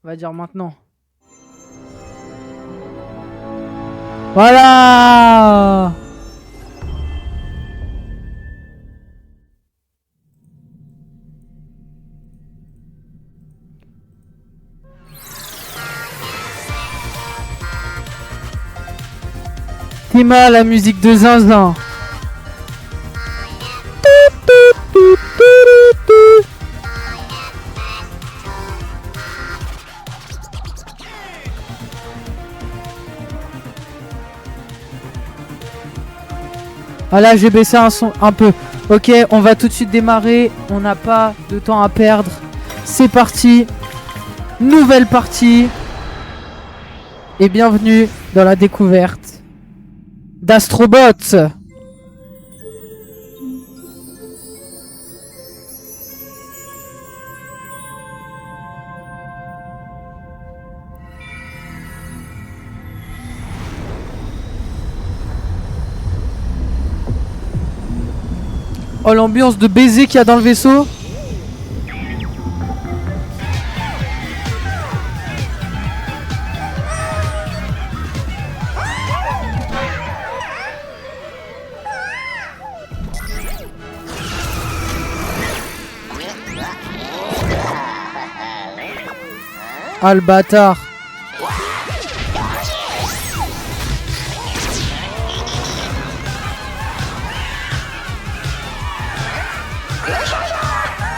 On va dire maintenant. Voilà. Tima, la musique de Zinzin. Ah là, j'ai baissé un son un peu. Ok, on va tout de suite démarrer. On n'a pas de temps à perdre. C'est parti. Nouvelle partie. Et bienvenue dans la découverte d'Astrobots. Oh, l'ambiance de baiser qu'il y a dans le vaisseau. Ah, le bâtard.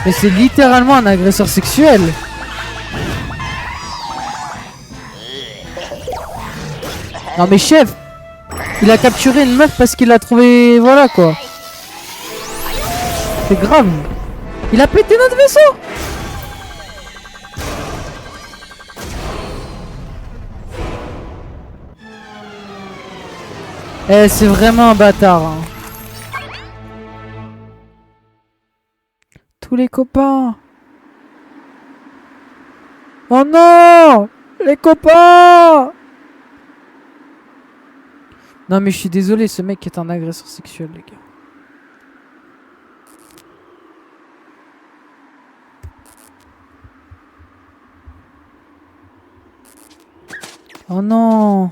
Mais c'est littéralement un agresseur sexuel. Non mais chef, il a capturé une meuf parce qu'il l'a trouvé... Voilà quoi. C'est grave. Il a pété notre vaisseau. Eh, c'est vraiment un bâtard. Hein. Tous les copains. Oh non, les copains. Non mais je suis désolé, ce mec est un agresseur sexuel, les gars. Oh non.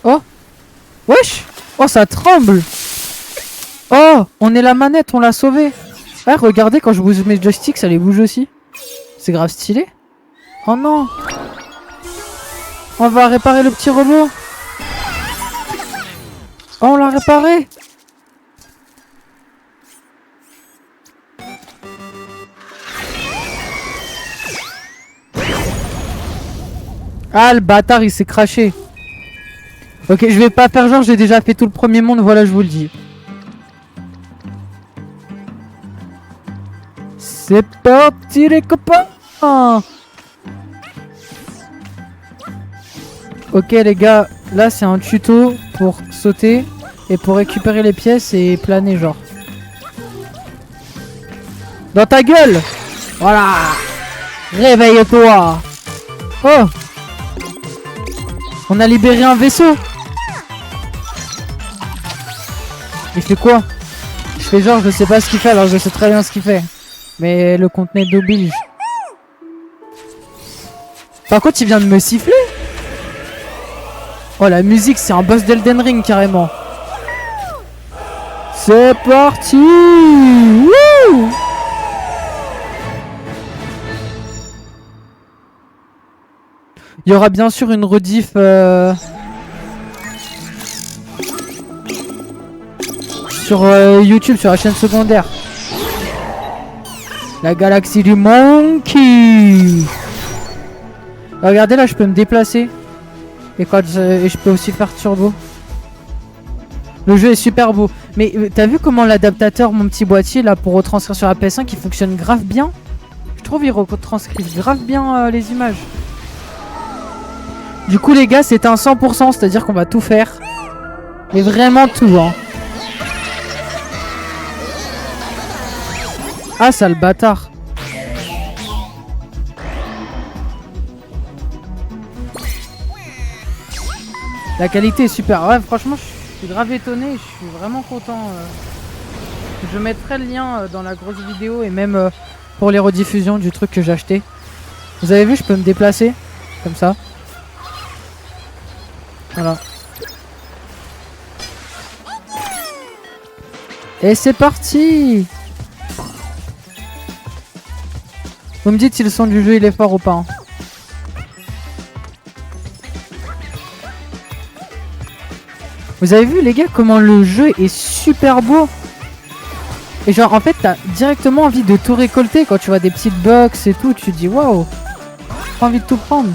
Oh. Wesh. Oh, ça tremble. Oh, on est la manette, on l'a sauvé. Ah, regardez, quand je bouge mes joysticks, ça les bouge aussi. C'est grave stylé. Oh non. On va réparer le petit robot. Oh, on l'a réparé. Ah, le bâtard, il s'est craché. Ok, je vais pas faire genre, j'ai déjà fait tout le premier monde, voilà, je vous le dis. C'est parti, les copains. Ok, les gars, là, c'est un tuto pour sauter et pour récupérer les pièces et planer, genre. Dans ta gueule. Voilà. Réveille-toi. Oh. On a libéré un vaisseau. Il fait quoi? Je fais genre, je sais pas ce qu'il fait, alors je sais très bien ce qu'il fait. Mais le contenu d'oblige. Par contre, il vient de me siffler. Oh, la musique, c'est un boss d'Elden Ring, carrément. C'est parti. Wouh. Il y aura bien sûr une rediff sur YouTube, sur la chaîne secondaire. La galaxie du Monkey. Regardez là, je peux me déplacer. Et je peux aussi faire turbo. Le jeu est super beau. Mais t'as vu comment l'adaptateur, mon petit boîtier là, pour retranscrire sur la PS5, qui fonctionne grave bien. Je trouve il retranscrit grave bien les images. Du coup les gars, c'est un 100%, c'est-à-dire qu'on va tout faire. Mais vraiment tout, hein. Ah, ça le bâtard. La qualité est super. Ouais, franchement, je suis grave étonné. Je suis vraiment content. Je mettrai le lien dans la grosse vidéo et même pour les rediffusions du truc que j'ai acheté. Vous avez vu, je peux me déplacer comme ça. Voilà. Et c'est parti! Vous me dites si le son du jeu il est fort ou pas. Hein. Vous avez vu les gars comment le jeu est super beau. Et genre en fait t'as directement envie de tout récolter quand tu vois des petites box et tout. Tu te dis waouh, j'ai envie de tout prendre.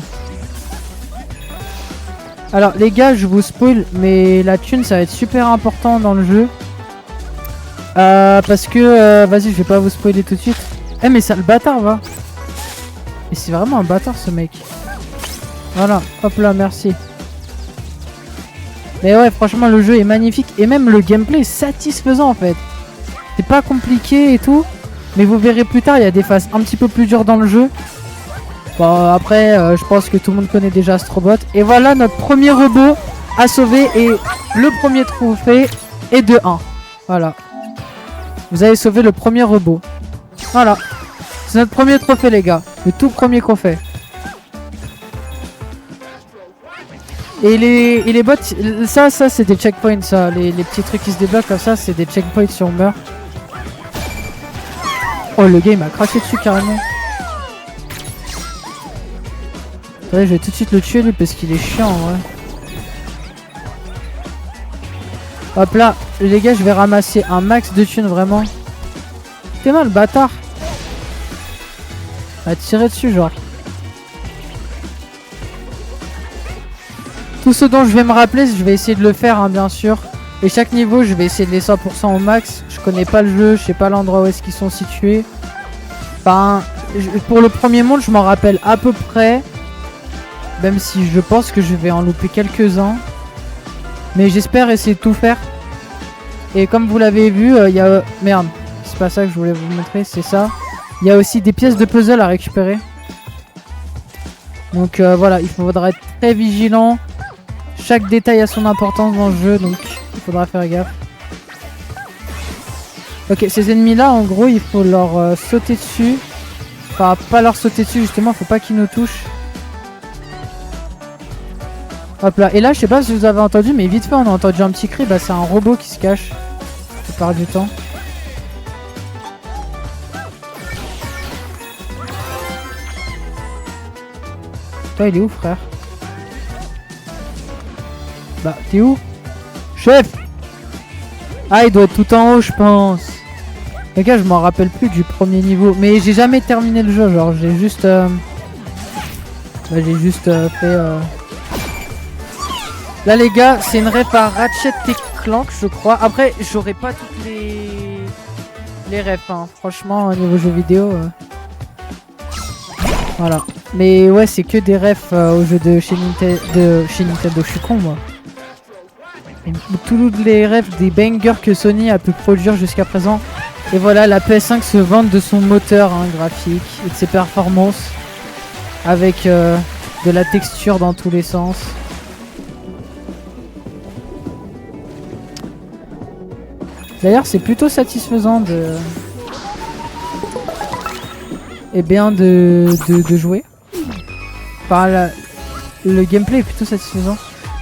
Alors les gars je vous spoil mais la thune ça va être super important dans le jeu. Parce que vas-y je vais pas vous spoiler tout de suite. Eh mais ça le bâtard va. Et c'est vraiment un bâtard ce mec. Voilà, hop là merci. Mais ouais franchement le jeu est magnifique. Et même le gameplay est satisfaisant en fait. C'est pas compliqué et tout. Mais vous verrez plus tard il y a des phases un petit peu plus dures dans le jeu. Bon après je pense que tout le monde connaît déjà Astrobot. Et voilà notre premier robot à sauver. Et le premier trophée est de 1. Voilà. Vous avez sauvé le premier robot. Voilà. C'est notre premier trophée les gars. Le tout premier qu'on fait. Et les bots, ça c'est des checkpoints ça. Les petits trucs qui se débloquent comme ça, c'est des checkpoints si on meurt. Oh le gars il m'a craché dessus carrément. Ouais, je vais tout de suite le tuer lui parce qu'il est chiant ouais. Hop là, les gars je vais ramasser un max de thunes vraiment. T'es mal bâtard. À tirer dessus genre. Tout ce dont je vais me rappeler, je vais essayer de le faire hein, bien sûr. Et chaque niveau je vais essayer de les 100% au max. Je connais pas le jeu, je sais pas l'endroit où est-ce qu'ils sont situés. Enfin, pour le premier monde je m'en rappelle à peu près. Même si je pense que je vais en louper quelques-uns. Mais j'espère essayer de tout faire. Et comme vous l'avez vu, il y a... Merde, c'est pas ça que je voulais vous montrer, c'est ça. Il y a aussi des pièces de puzzle à récupérer. Donc voilà, il faudra être très vigilant. Chaque détail a son importance dans le jeu, donc il faudra faire gaffe. Ok, ces ennemis-là, en gros, il faut leur sauter dessus. Enfin, pas leur sauter dessus, justement, faut pas qu'ils nous touchent. Hop là, et là je sais pas si vous avez entendu mais vite fait on a entendu un petit cri, bah c'est un robot qui se cache la plupart du temps. Toi il est où frère? Bah t'es où? Chef! Ah il doit être tout en haut je pense. Les gars je m'en rappelle plus du premier niveau, mais j'ai jamais terminé le jeu, genre j'ai juste fait Là les gars, c'est une ref à Ratchet & Clank je crois. Après, j'aurais pas toutes les refs hein. Franchement, au niveau jeu vidéo. Voilà. Mais ouais, c'est que des refs au jeu de chez Nintendo. Je suis con moi. Et toutes les refs des bangers que Sony a pu produire jusqu'à présent. Et voilà, la PS5 se vante de son moteur hein, graphique et de ses performances. Avec de la texture dans tous les sens. D'ailleurs c'est plutôt satisfaisant de... Et bien de jouer. Enfin, le gameplay est plutôt satisfaisant.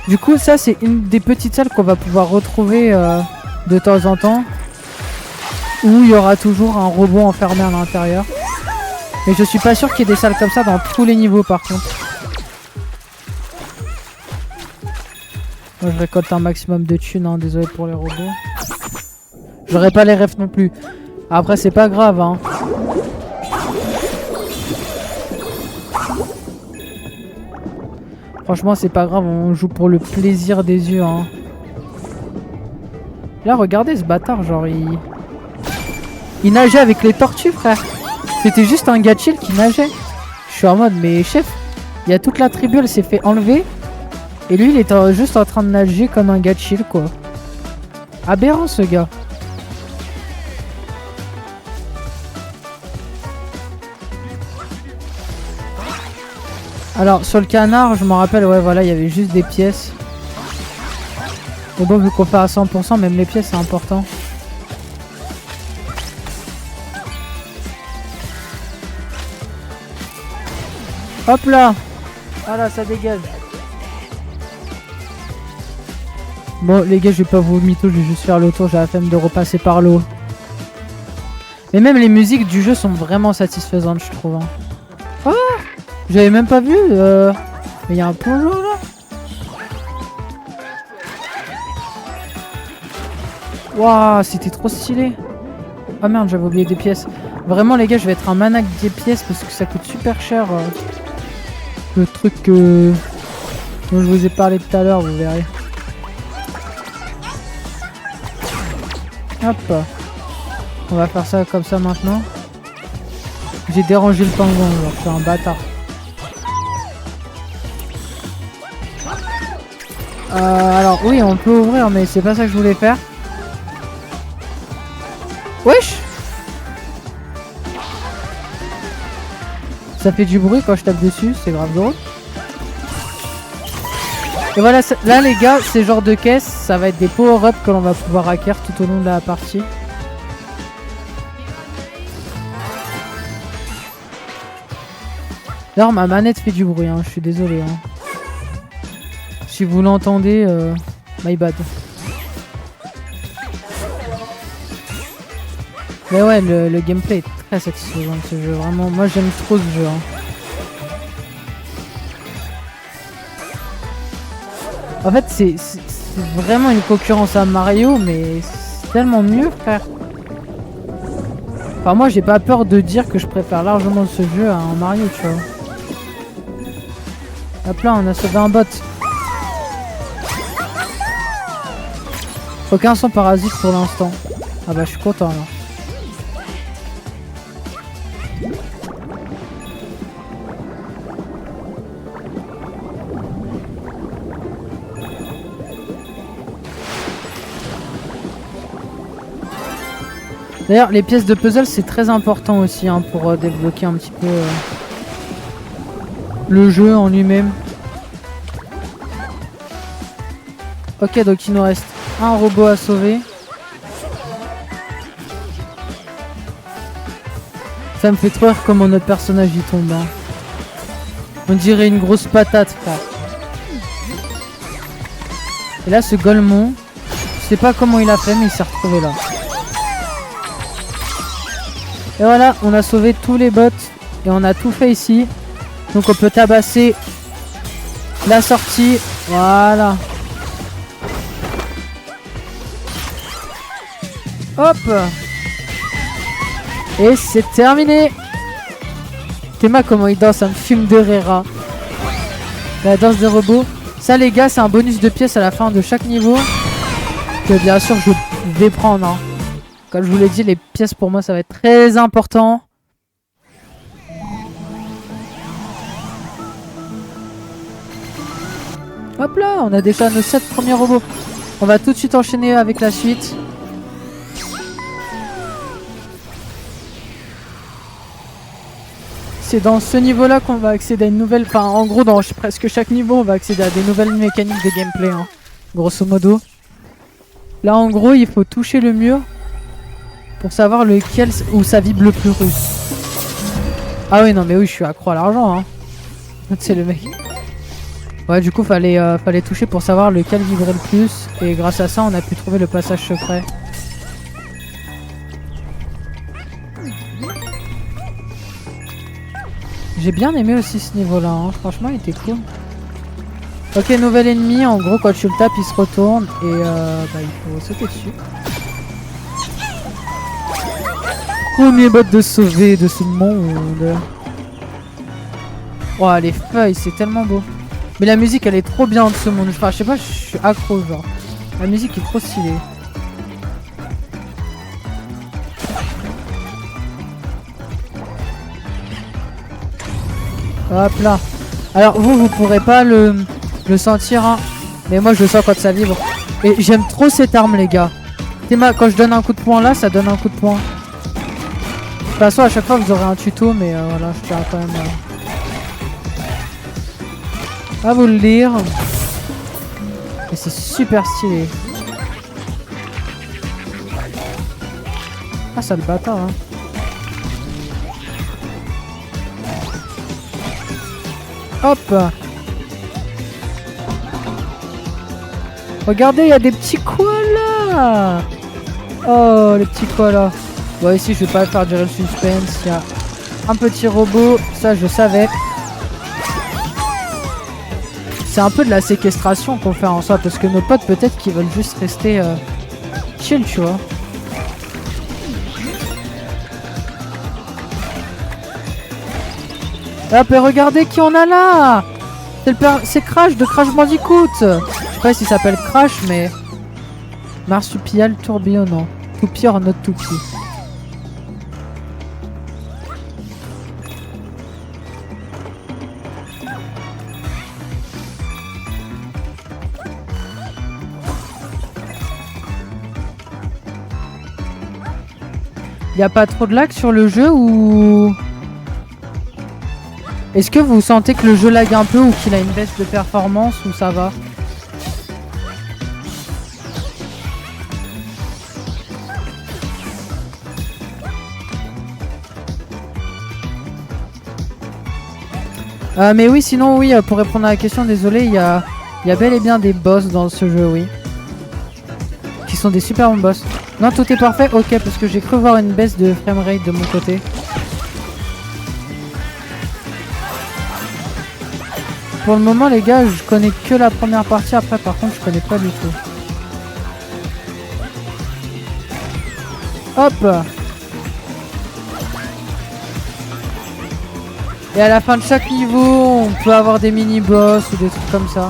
Du coup ça c'est une des petites salles qu'on va pouvoir retrouver de temps en temps. Où il y aura toujours un robot enfermé à l'intérieur. Mais je suis pas sûr qu'il y ait des salles comme ça dans tous les niveaux par contre. Moi je récolte un maximum de thunes, hein, désolé pour les robots. J'aurais pas les refs non plus. Après c'est pas grave hein. Franchement c'est pas grave, on joue pour le plaisir des yeux hein. Là regardez ce bâtard, genre il nageait avec les tortues frère. C'était juste un gars chill qui nageait. Je suis en mode mais chef, il y a toute la tribu elle s'est fait enlever. Et lui il était juste en train de nager comme un gars chill quoi. Aberrant ce gars. Alors sur le canard je me rappelle ouais voilà il y avait juste des pièces. Mais bon, vu qu'on fait à 100%, même les pièces c'est important. Hop là. Ah là, ça dégage. Bon les gars, je vais pas vous mytho, je vais juste faire le tour, j'ai la flemme de repasser par l'eau. Mais même les musiques du jeu sont vraiment satisfaisantes, je trouve. Hein. Oh, j'avais même pas vu. Mais il y a un plongeon là. Waouh, c'était trop stylé. Ah merde, j'avais oublié des pièces. Vraiment les gars, je vais être un maniaque des pièces parce que ça coûte super cher. Le truc dont je vous ai parlé tout à l'heure, vous verrez. Hop. On va faire ça comme ça maintenant. J'ai dérangé le pingouin, genre je suis un bâtard. Alors oui, on peut ouvrir, mais c'est pas ça que je voulais faire. Wesh! Ça fait du bruit quand je tape dessus, c'est grave drôle. Et voilà, là les gars, ces genres de caisses, ça va être des power-ups que l'on va pouvoir acquérir tout au long de la partie. D'ailleurs, ma manette fait du bruit, hein, je suis désolé. Hein. Si vous l'entendez, my bad. Mais ouais, le gameplay est très satisfaisant de ce jeu, vraiment. Moi j'aime trop ce jeu. Hein. En fait, c'est vraiment une concurrence à Mario, mais c'est tellement mieux, frère. Enfin, moi j'ai pas peur de dire que je préfère largement ce jeu à un Mario, tu vois. Hop là, on a sauvé un bot. Aucun son parasite pour l'instant. Ah bah je suis content alors. D'ailleurs, les pièces de puzzle c'est très important aussi hein, pour débloquer un petit peu le jeu en lui-même. Ok, donc il nous reste un robot à sauver. Ça me fait trop rire comment notre personnage y tombe. Hein. On dirait une grosse patate, frère. Et là, ce Golemon, je sais pas comment il a fait, mais il s'est retrouvé là. Et voilà, on a sauvé tous les bots et on a tout fait ici. Donc on peut tabasser la sortie. Voilà. Hop. Et c'est terminé. Théma comment il danse, un film de Rera. La danse des robots. Ça les gars, c'est un bonus de pièces à la fin de chaque niveau. Que bien sûr je vais prendre. Hein. Comme je vous l'ai dit, les pièces pour moi ça va être très important. Hop là, on a déjà nos 7 premiers robots. On va tout de suite enchaîner avec la suite. C'est dans ce niveau là qu'on va accéder à une nouvelle... Enfin en gros dans presque chaque niveau on va accéder à des nouvelles mécaniques de gameplay. Hein, grosso modo. Là en gros il faut toucher le mur. Pour savoir lequel où ça vibre le plus russe. Ah oui non mais oui je suis accro à l'argent hein. C'est le mec. Ouais du coup fallait toucher pour savoir lequel vibrait le plus. Et grâce à ça on a pu trouver le passage secret. J'ai bien aimé aussi ce niveau là hein. Franchement il était cool. Ok nouvel ennemi. En gros quand tu le tapes il se retourne. Et bah, il faut sauter dessus. Premier bot de sauver de ce monde. Oh les feuilles c'est tellement beau. Mais la musique elle est trop bien de ce monde. Enfin je sais pas, je suis accro genre. La musique est trop stylée. Hop là. Alors vous pourrez pas le sentir hein. Mais moi je le sens quand ça vibre. Et j'aime trop cette arme les gars. Théma, quand je donne un coup de poing là ça donne un coup de poing. De toute façon à chaque fois vous aurez un tuto mais voilà je tiens quand même à vous le lire. Et c'est super stylé. Ah, ça le bâtard, hein. Hop. Regardez, il y a des petits koalas. Oh, les petits koalas. Bon, ici, je vais pas faire durer le suspense. Il y a un petit robot. Ça, je savais. C'est un peu de la séquestration qu'on fait en soi. Parce que nos potes, peut-être qu'ils veulent juste rester chill, tu vois. Hop, et regardez qui on a là. C'est Crash de Crash Bandicoot. Je sais pas s'il s'appelle Crash, mais... Marsupial tourbillonnant. Toupie or not toupie. Y a pas trop de lag sur le jeu ou... Est-ce que vous sentez que le jeu lag un peu ou qu'il a une baisse de performance ou ça va? Mais oui, sinon oui, pour répondre à la question, désolé, il y a bel et bien des boss dans ce jeu, oui. Qui sont des super bons boss. Non, tout est parfait? Ok, parce que j'ai cru voir une baisse de framerate de mon côté. Pour le moment, les gars, je connais que la première partie. Après, par contre, je connais pas du tout. Hop! Et à la fin de chaque niveau, on peut avoir des mini-boss ou des trucs comme ça.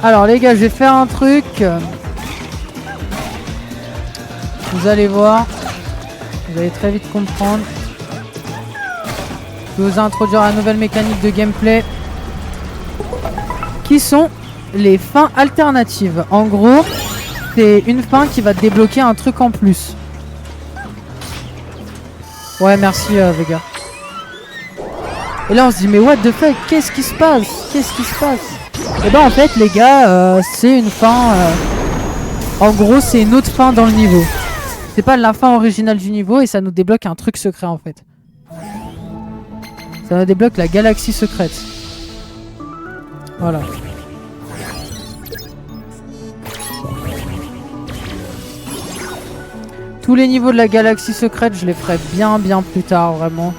Alors, les gars, je vais faire un truc. Vous allez voir. Vous allez très vite comprendre. Je vais vous introduire la nouvelle mécanique de gameplay qui sont les fins alternatives. En gros, c'est une fin qui va te débloquer un truc en plus. Ouais, merci Vega. Et là on se dit mais what the fuck, qu'est-ce qui se passe? Qu'est-ce qui se passe? Et ben en fait les gars, c'est une fin... En gros c'est une autre fin dans le niveau. C'est pas la fin originale du niveau et ça nous débloque un truc secret en fait. Ça nous débloque la galaxie secrète. Voilà. Tous les niveaux de la galaxie secrète, je les ferai bien plus tard, vraiment.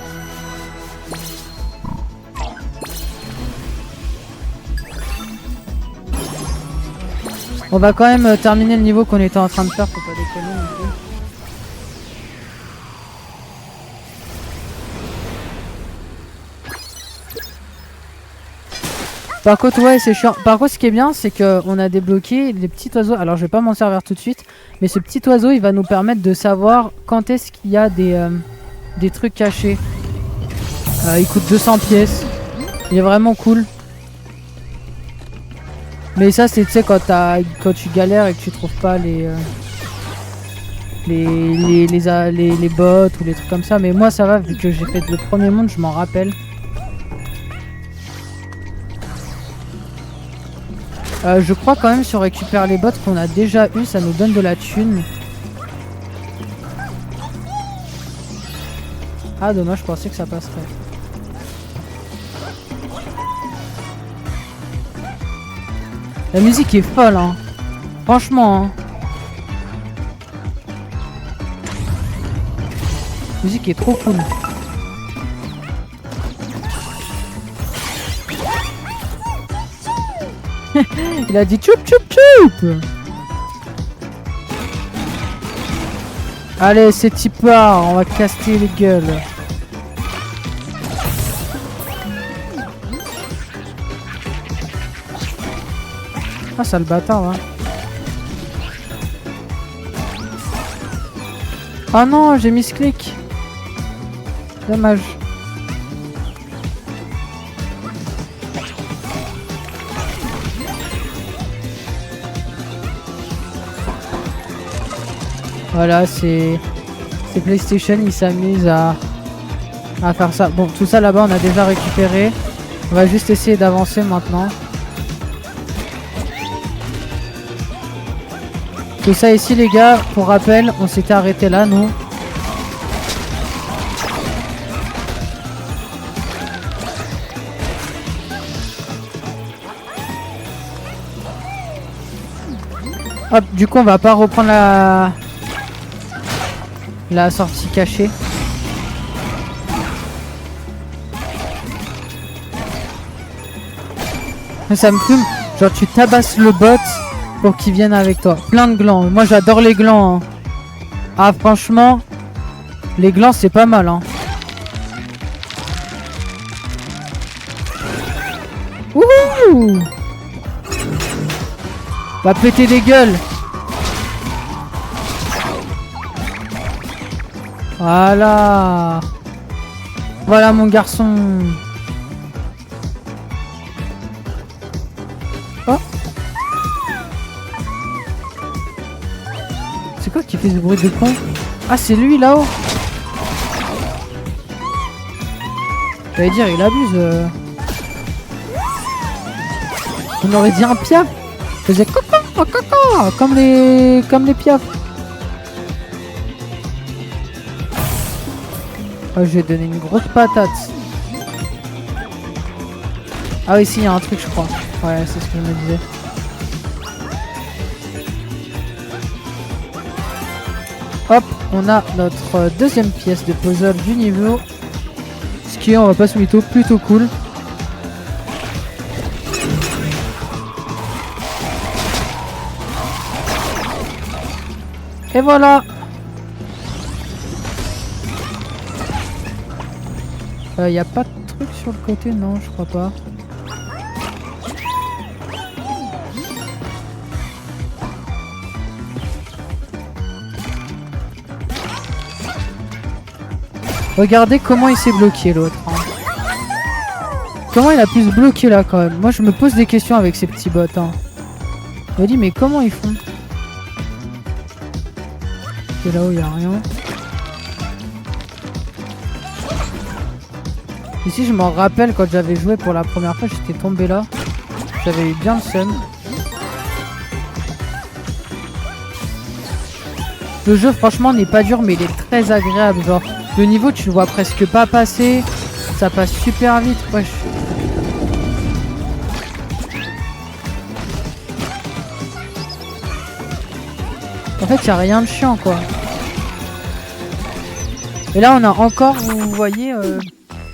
On va quand même terminer le niveau qu'on était en train de faire, faut pas déconner non plus. Par contre, ouais, c'est chiant. Par contre, ce qui est bien, c'est qu'on a débloqué les petits oiseaux. Alors, je vais pas m'en servir tout de suite. Mais ce petit oiseau, il va nous permettre de savoir quand est-ce qu'il y a des trucs cachés. Il coûte 200 pièces. Il est vraiment cool. Mais ça, c'est, tu sais, quand tu galères et que tu trouves pas les bots ou les trucs comme ça. Mais moi, ça va, vu que j'ai fait le premier monde, je m'en rappelle. Je crois quand même si on récupère les bots qu'on a déjà eu, ça nous donne de la thune. Ah dommage, je pensais que ça passerait. La musique est folle hein. Franchement hein. La musique est trop cool. Il a dit tchoup tchoup tchoup. Allez, c'est tipard, on va caster les gueules. Ah, ça le bâtard, hein. Oh non, j'ai mis ce clic. Dommage. Voilà, c'est PlayStation, ils s'amusent à faire ça. Bon, tout ça là-bas, on a déjà récupéré. On va juste essayer d'avancer maintenant. Tout ça ici les gars, pour rappel, on s'était arrêté là nous. Hop, du coup on va pas reprendre la sortie cachée. Ça me fume, genre tu tabasses le bot pour qu'il vienne avec toi. Plein de glands, moi j'adore les glands. Hein. Ah franchement, les glands c'est pas mal. Hein. Wouhou! Va péter des gueules. Voilà. Voilà mon garçon. Oh. C'est quoi qui fait ce bruit de con? Ah c'est lui là-haut. J'allais dire il abuse. On aurait dit un piaf. Il faisait coco, coco, comme les piafs. Oh, je vais donner une grosse patate. Ah oui, si, il y a un truc, je crois. Ouais, c'est ce que je me disais. Hop, on a notre deuxième pièce de puzzle du niveau. Ce qui est, on va pas se mytho, plutôt cool. Et voilà. Y a pas de truc sur le côté, non, je crois pas. Regardez comment il s'est bloqué l'autre. Hein. Comment il a pu se bloquer là quand même? Moi je me pose des questions avec ces petits bots. Hein. Je me dis mais comment ils font? C'est là où il n'y a rien. Ici je m'en rappelle quand j'avais joué pour la première fois, j'étais tombé là. J'avais eu bien le seum. Le jeu franchement n'est pas dur mais il est très agréable. Genre le niveau tu le vois presque pas passer. Ça passe super vite. Wesh. En fait, il n'y a rien de chiant, quoi. Et là, on a encore, vous voyez,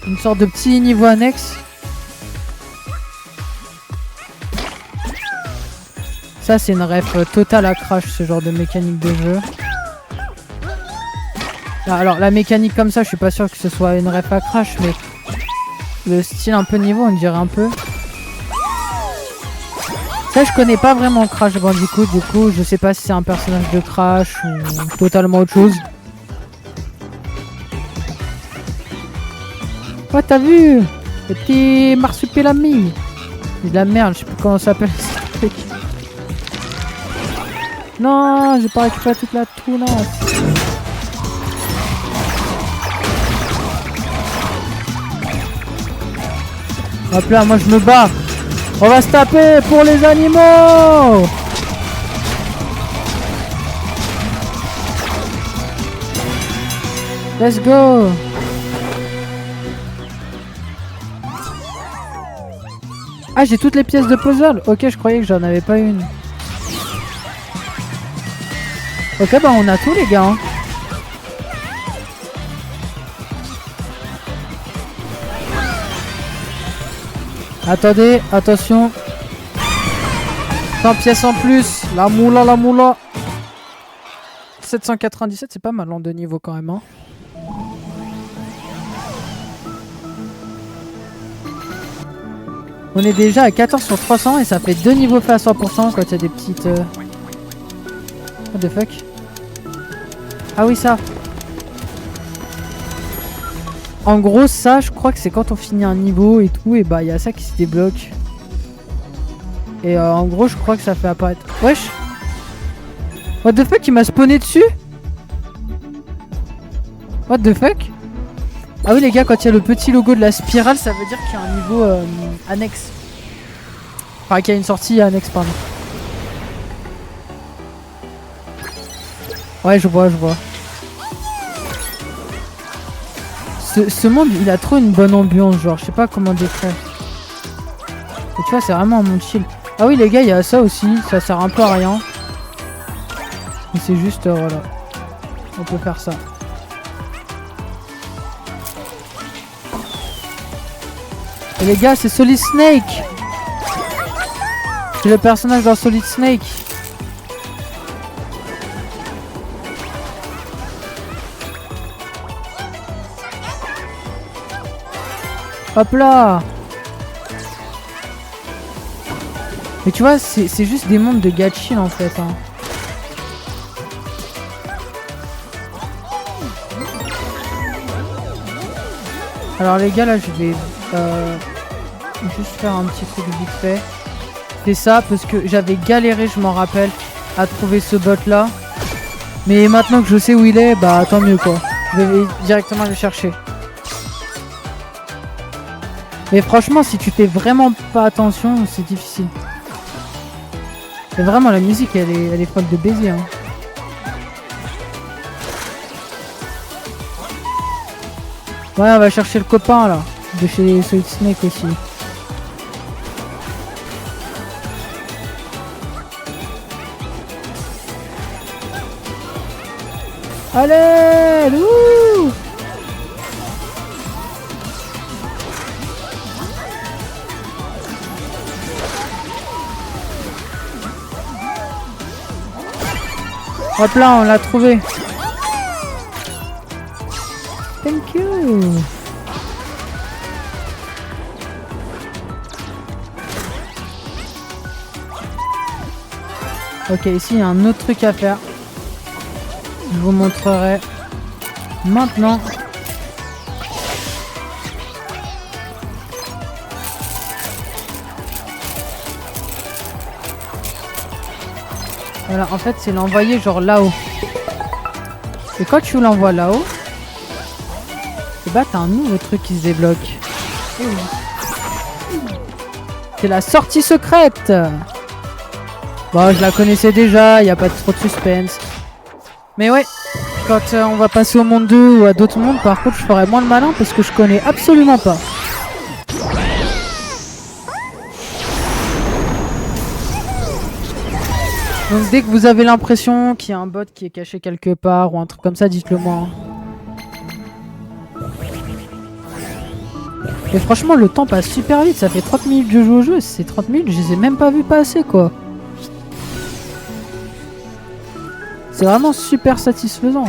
une sorte de petit niveau annexe. Ça, c'est une ref totale à Crash, ce genre de mécanique de jeu. Alors, la mécanique comme ça, je suis pas sûr que ce soit une ref à Crash, mais le style un peu niveau, on dirait un peu. Ça, je connais pas vraiment Crash Bandicoot, du coup, je sais pas si c'est un personnage de Crash ou totalement autre chose. Ouais, t'as vu? Le petit marsupilami. C'est de la merde, je sais plus comment ça s'appelle ce truc. Non, j'ai pas récupéré toute la tounasse. Hop là, moi je me bats. On va se taper pour les animaux. Let's go. Ah, j'ai toutes les pièces de puzzle. Ok, je croyais que j'en avais pas une. Ok, bah on a tout les gars. Hein. Attendez, attention. 100 pièces en plus. La moula, la moula. 797, c'est pas mal en deux niveaux quand même. Hein. On est déjà à 14 sur 300 et ça fait 2 niveaux faits à 100% quand il y a des petites... What the fuck? Ah oui, ça. En gros, ça, je crois que c'est quand on finit un niveau et tout, et bah il y a ça qui se débloque. Et en gros, je crois que ça fait apparaître... Wesh! What the fuck, il m'a spawné dessus? What the fuck? Ah oui les gars, quand il y a le petit logo de la spirale, ça veut dire qu'il y a un niveau annexe. Enfin qu'il y a une sortie annexe, pardon. Ouais, je vois. Ce monde, il a trop une bonne ambiance, genre, je sais pas comment décrire. Et tu vois, c'est vraiment un monde chill. Ah oui les gars, il y a ça aussi, ça sert un peu à rien. Mais c'est juste, voilà. On peut faire ça. Et les gars, c'est Solid Snake. C'est le personnage dans Solid Snake. Hop là. Mais tu vois, c'est juste des mondes de gacha en fait. Hein. Alors les gars, là, je vais juste faire un petit truc vite fait. C'est ça, parce que j'avais galéré, je m'en rappelle, à trouver ce bot là. Mais maintenant que je sais où il est, bah tant mieux quoi. Je vais directement le chercher. Mais franchement, si tu fais vraiment pas attention, c'est difficile. Et vraiment, la musique, elle est folle de baiser. Hein. Ouais, on va chercher le copain là, de chez Solid Snake aussi. Allez, loup! Hop là, on l'a trouvé. Thank you. Ok, ici il y a un autre truc à faire. Je vous montrerai maintenant. Voilà, en fait c'est l'envoyer genre là-haut. Et quand tu l'envoies là-haut, et bah t'as un nouveau truc qui se débloque. C'est la sortie secrète. Bon, je la connaissais déjà, il n'y a pas trop de suspense. Mais ouais, quand on va passer au monde 2 ou à d'autres mondes, par contre je ferai moins le malin parce que je connais absolument pas. Donc dès que vous avez l'impression qu'il y a un bot qui est caché quelque part ou un truc comme ça, dites-le moi. Et franchement le temps passe super vite, ça fait 30 minutes que je joue au jeu, ces 30 minutes je les ai même pas vues passer quoi. C'est vraiment super satisfaisant.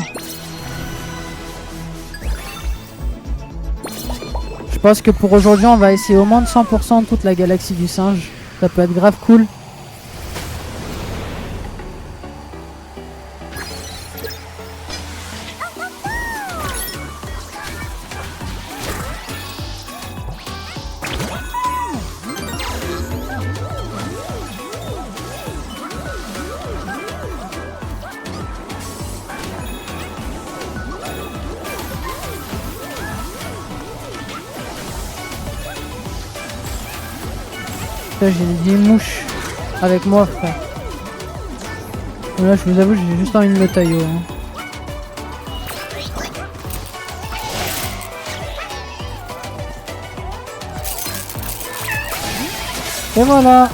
Je pense que pour aujourd'hui on va essayer au moins de 100% toute la galaxie du singe. Ça peut être grave cool. J'ai des mouches avec moi frère. Là je vous avoue j'ai juste envie de me tailler. Hein. Et voilà.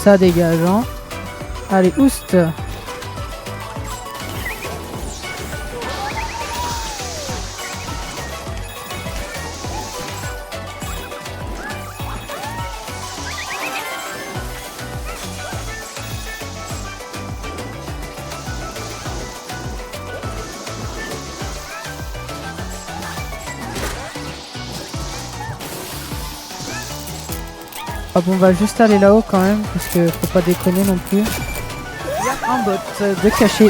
Ça dégage hein. Allez oust. Ah bon, on va juste aller là-haut quand même, parce que faut pas déconner non plus. Il y a un bot de caché.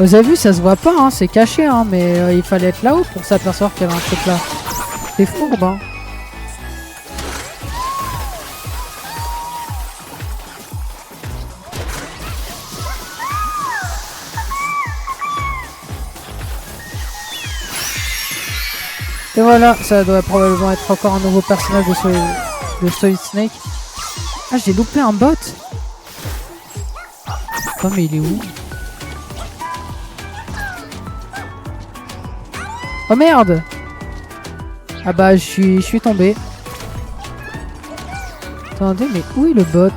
Vous avez vu, ça se voit pas, hein, c'est caché, hein, mais il fallait être là-haut pour s'apercevoir qu'il y avait un truc là. C'est fourbe, hein. Et voilà, ça doit probablement être encore un nouveau personnage de Solid Snake. Ah, j'ai loupé un bot. Oh, mais il est où? Oh merde! Ah bah, je suis tombé. Attendez, mais où est le bot?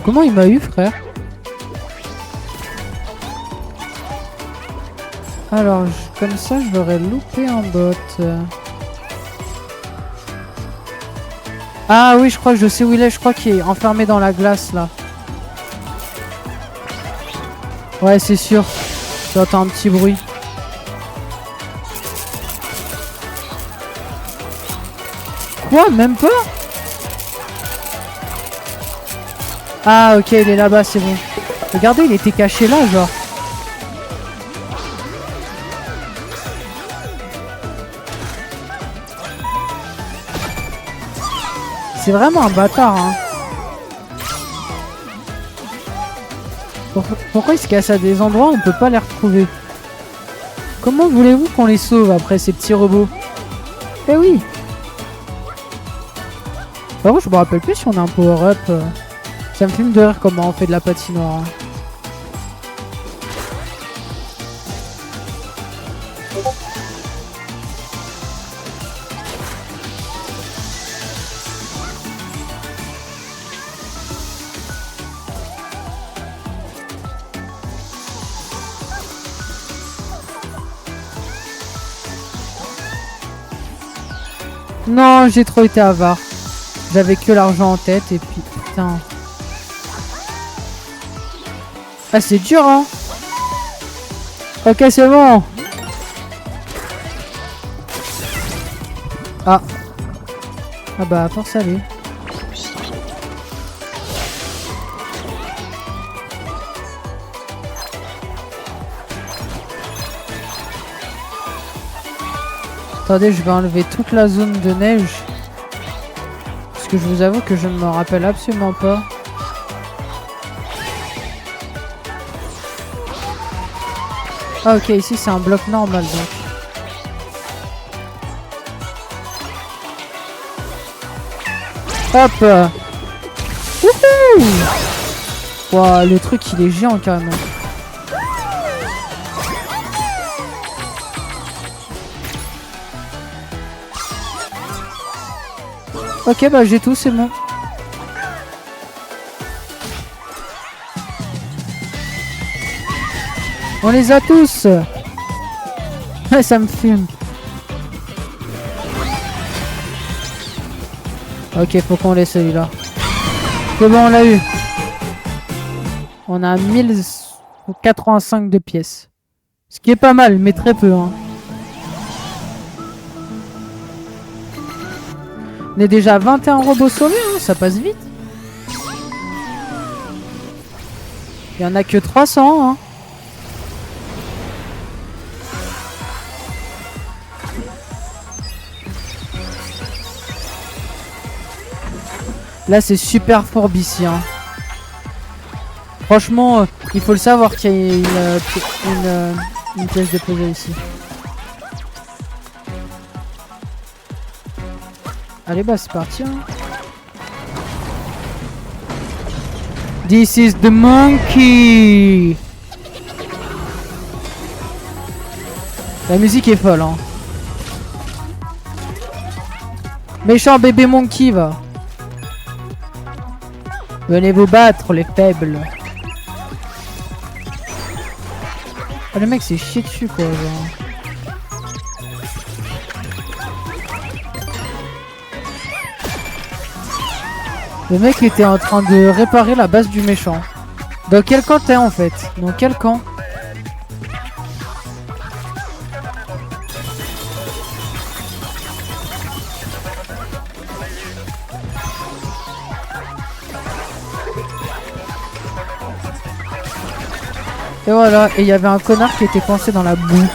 Comment il m'a eu, frère? Alors, comme ça, je l'aurais loupé un bot. Ah oui, je crois que je sais où il est. Je crois qu'il est enfermé dans la glace, là. Ouais, c'est sûr. J'entends un petit bruit. Quoi? Même pas? Ah, ok, il est là-bas, c'est bon. Regardez, il était caché là, genre. C'est vraiment un bâtard, hein. Pourquoi il se casse à des endroits où on peut pas les retrouver? Comment voulez-vous qu'on les sauve après ces petits robots? Eh oui. Par contre, je me rappelle plus si on a un power-up. Ça me filme de rire comment on fait de la patinoire. Hein. Non, j'ai trop été avare. J'avais que l'argent en tête et puis putain. Ah, c'est dur, hein. Ok, c'est bon. Ah. Ah bah, force à lui. Attendez, je vais enlever toute la zone de neige. Parce que je vous avoue que je ne me rappelle absolument pas. Ah ok, ici c'est un bloc normal donc. Hop. Wouhou. Wow, le truc il est géant carrément. Ok, bah j'ai tout, c'est bon. On les a tous. Ça me fume. Ok, faut qu'on laisse celui-là. C'est bon, on l'a eu. On a 1085 de pièces. Ce qui est pas mal, mais très peu. Hein. On est déjà à 21 robots sauvés, hein, ça passe vite. Il y en a que 300. Hein. Là, c'est super fourbe ici. Hein. Franchement, il faut le savoir qu'il y a une pièce de puzzle ici. Allez, bah, c'est parti. Hein. This is the monkey. La musique est folle. Hein. Méchant bébé monkey, va. Venez vous battre, les faibles. Oh, le mec s'est chié dessus, quoi. Genre. Le mec était en train de réparer la base du méchant. Dans quel camp t'es, en fait? Dans quel camp? Et voilà, et il y avait un connard qui était coincé dans la boue.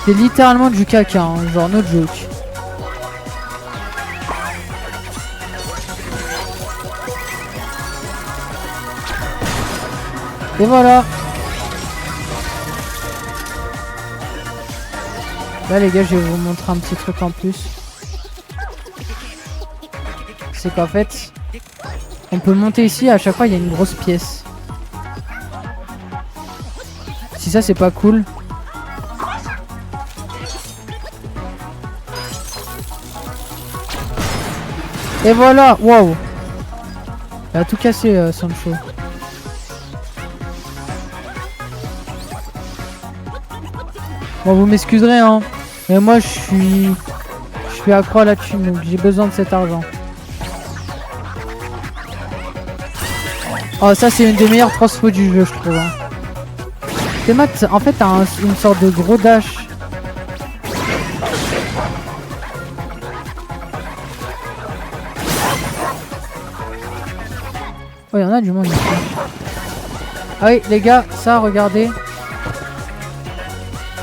C'était littéralement du caca, hein, genre no joke. Et voilà. Là les gars, je vais vous montrer un petit truc en plus. C'est qu'en fait, on peut monter ici, à chaque fois il y a une grosse pièce. Si ça c'est pas cool. Et voilà, waouh. Il a tout cassé Sancho. Bon, vous m'excuserez hein, mais moi je suis accro à la thune, donc j'ai besoin de cet argent. Oh, ça c'est une des meilleures transfos du jeu, je trouve. Hein. En fait, t'as une sorte de gros dash. Oh, il y en a du monde ici. Ah oui, les gars, ça, regardez.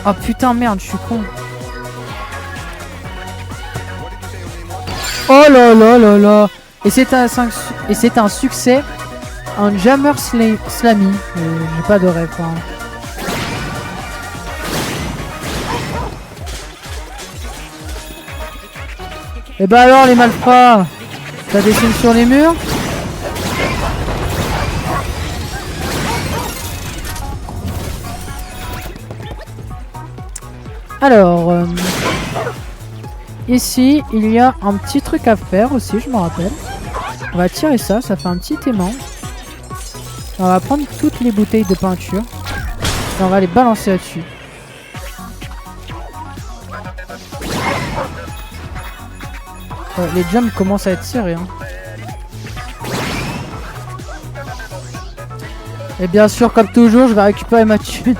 Oh putain, merde, je suis con. Oh là là là là. Et c'est un succès. Un Jammer Slammy. J'ai pas de rêve. Hein. Et bah alors les malfrats, ça dessine sur les murs. Alors, ici il y a un petit truc à faire aussi, je me rappelle. On va tirer ça, ça fait un petit aimant. On va prendre toutes les bouteilles de peinture et on va les balancer là-dessus. Les jumps commencent à être serrés. Hein. Et bien sûr, comme toujours, je vais récupérer ma thune.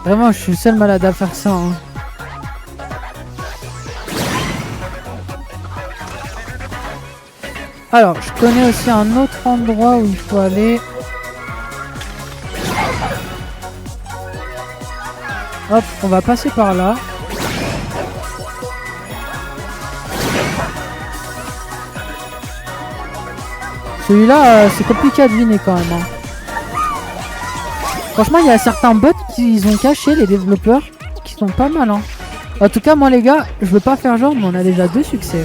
Vraiment, je suis le seul malade à faire ça. Hein. Alors, je connais aussi un autre endroit où il faut aller. Hop, on va passer par là. Celui-là, c'est compliqué à deviner quand même. Hein. Franchement, il y a certains bugs qu'ils ont cachés, les développeurs, qui sont pas mal. Hein. En tout cas, moi les gars, je veux pas faire genre, mais on a déjà 2 succès.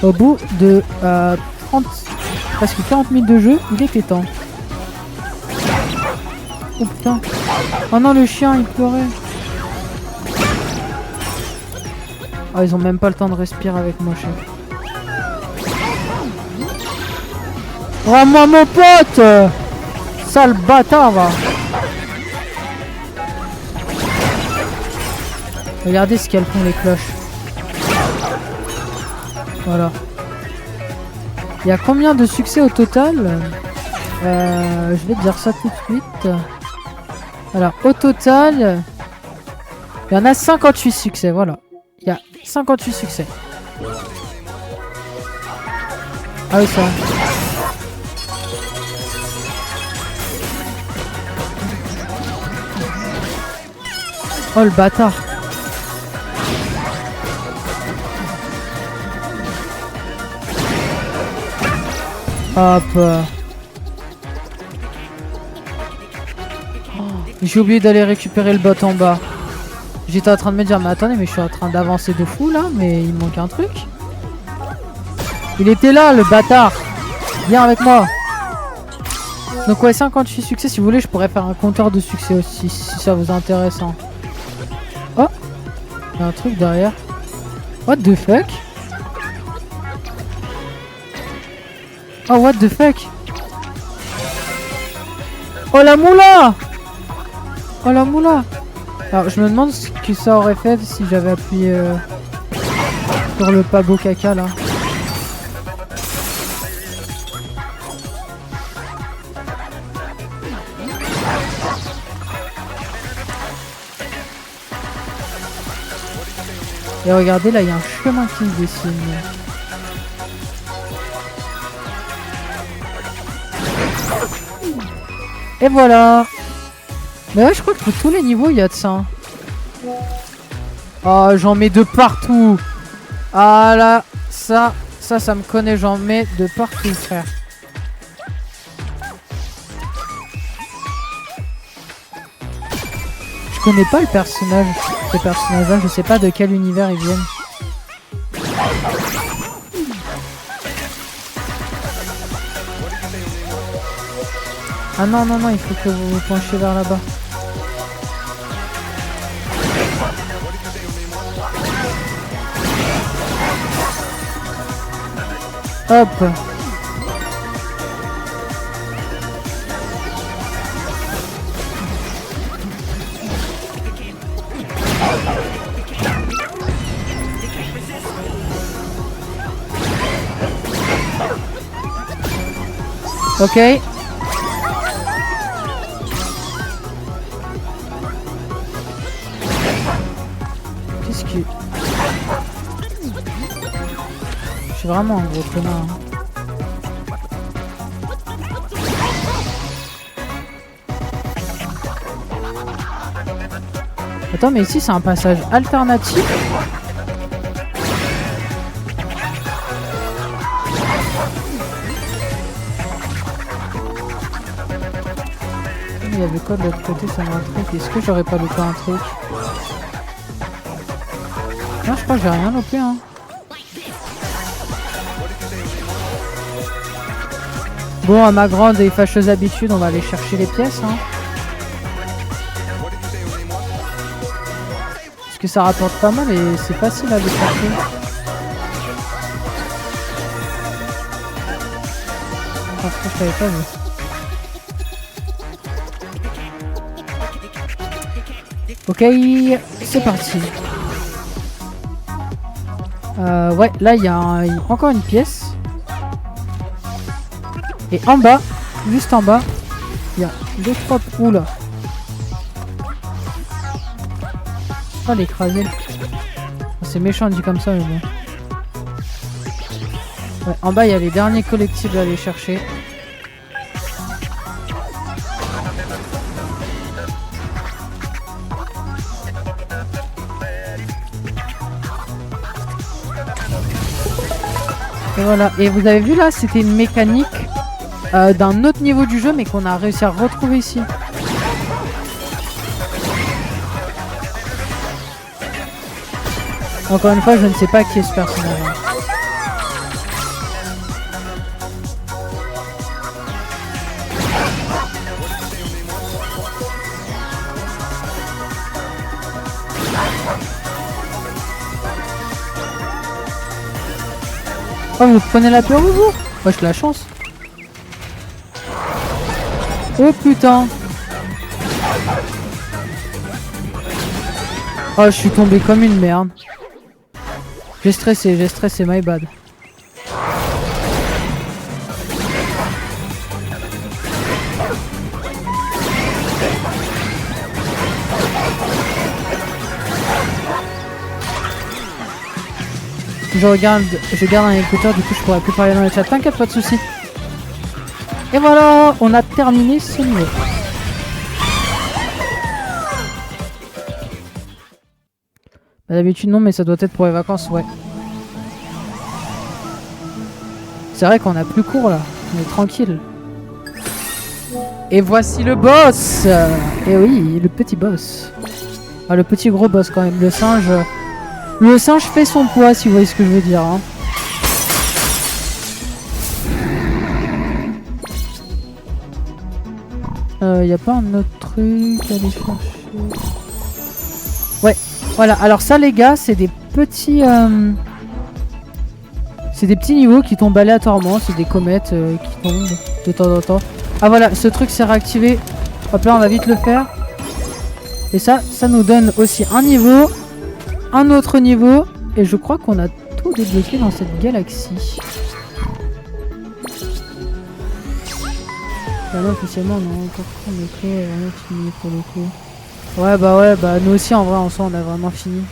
Au bout de presque 40 000 de jeu, il était temps. Oh putain. Oh non, le chien, il pleurait. Oh, ils ont même pas le temps de respirer avec moi, chef. Rends-moi mon pote! Sale bâtard, va! Regardez ce qu'elles font les cloches. Voilà. Il y a combien de succès au total? Je vais te dire ça tout de suite. Alors, au total, il y en a 58 succès, voilà. Il y a 58 succès. Ah oui, ça. Oh le bâtard. Hop. Oh, j'ai oublié d'aller récupérer le bot en bas. J'étais en train de me dire, mais attendez, mais je suis en train d'avancer de fou là, mais il me manque un truc. Il était là, le bâtard. Viens avec moi. Donc ouais, 58 succès, si vous voulez, je pourrais faire un compteur de succès aussi, si ça vous intéresse. Hein. Oh, il y a un truc derrière. What the fuck? Oh, what the fuck? Oh la moula! Oh la moula! Alors je me demande ce que ça aurait fait si j'avais appuyé sur le pabo caca là. Et regardez là, il y a un chemin qui se dessine. Et voilà. Mais ouais, je crois que pour tous les niveaux il y a de ça. Oh, j'en mets de partout. Ah là, ça me connaît, j'en mets de partout, frère. connais pas le personnage. Ces personnages-là, je sais pas de quel univers ils viennent. Ah non, non, non, il faut que vous vous penchiez vers là-bas. Hop. Ok. Qu'est-ce que... Je suis vraiment un gros connard. Hein. Attends, mais ici c'est un passage alternatif. Il y avait quoi de l'autre côté sur un truc? Est-ce que j'aurais pas loupé un truc? Non, je crois que j'ai rien loupé. Hein. Bon, à ma grande et fâcheuse habitude, on va aller chercher les pièces. Hein. Parce que ça rapporte pas mal et c'est facile à les chercher. Franchement, je savais pas, mais... Ok, c'est parti. Ouais, là il y a encore une pièce. Et en bas, juste en bas, il y a 2-3... Oula. Oh, l'écraser. C'est méchant dit comme ça, mais bon. Ouais, en bas, il y a les derniers collectibles à aller chercher. Et voilà, et vous avez vu là, c'était une mécanique d'un autre niveau du jeu, mais qu'on a réussi à retrouver ici. Encore une fois, je ne sais pas qui est ce personnage. Oh, vous prenez la peur, vous? Wesh, la chance. Oh putain. Oh, je suis tombé comme une merde. J'ai stressé, my bad. Je garde un écouteur, du coup je pourrais plus parler dans le chat. T'inquiète, pas de soucis. Et voilà, on a terminé ce niveau. Bah, d'habitude non, mais ça doit être pour les vacances, ouais. C'est vrai qu'on a plus court là, on est tranquille. Et voici le boss. Et oui, le petit boss. Ah, le petit gros boss quand même, le singe. Le singe fait son poids, si vous voyez ce que je veux dire. Hein. Y a pas un autre truc à aller chercher? Ouais, voilà. Alors ça, les gars, c'est des petits... C'est des petits niveaux qui tombent aléatoirement. C'est des comètes qui tombent de temps en temps. Ah voilà, ce truc s'est réactivé. Hop là, on va vite le faire. Et ça nous donne aussi un niveau, un autre niveau. Et je crois qu'on a tout débloqué dans cette galaxie. Là, officiellement, on a encore débloqué, on a fini pour le coup. Ouais, bah nous aussi en vrai, en soi, on a vraiment fini.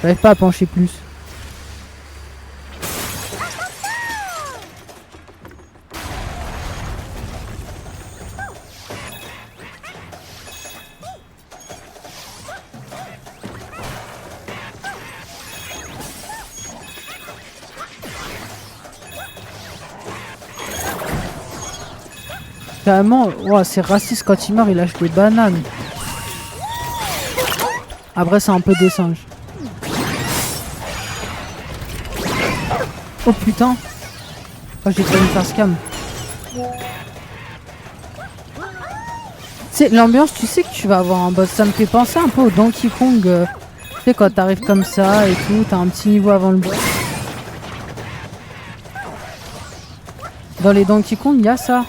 J'arrive pas à pencher plus. Carrément, wow, c'est raciste quand il meurt, il lâche des bananes. Après, c'est un peu des singes. Oh putain. Oh, j'ai failli me faire scam. C'est l'ambiance, tu sais que tu vas avoir un boss. Ça me fait penser un peu au Donkey Kong. Tu sais, quand t'arrives comme ça et tout, t'as un petit niveau avant le boss. Dans les Donkey Kong, il y a ça.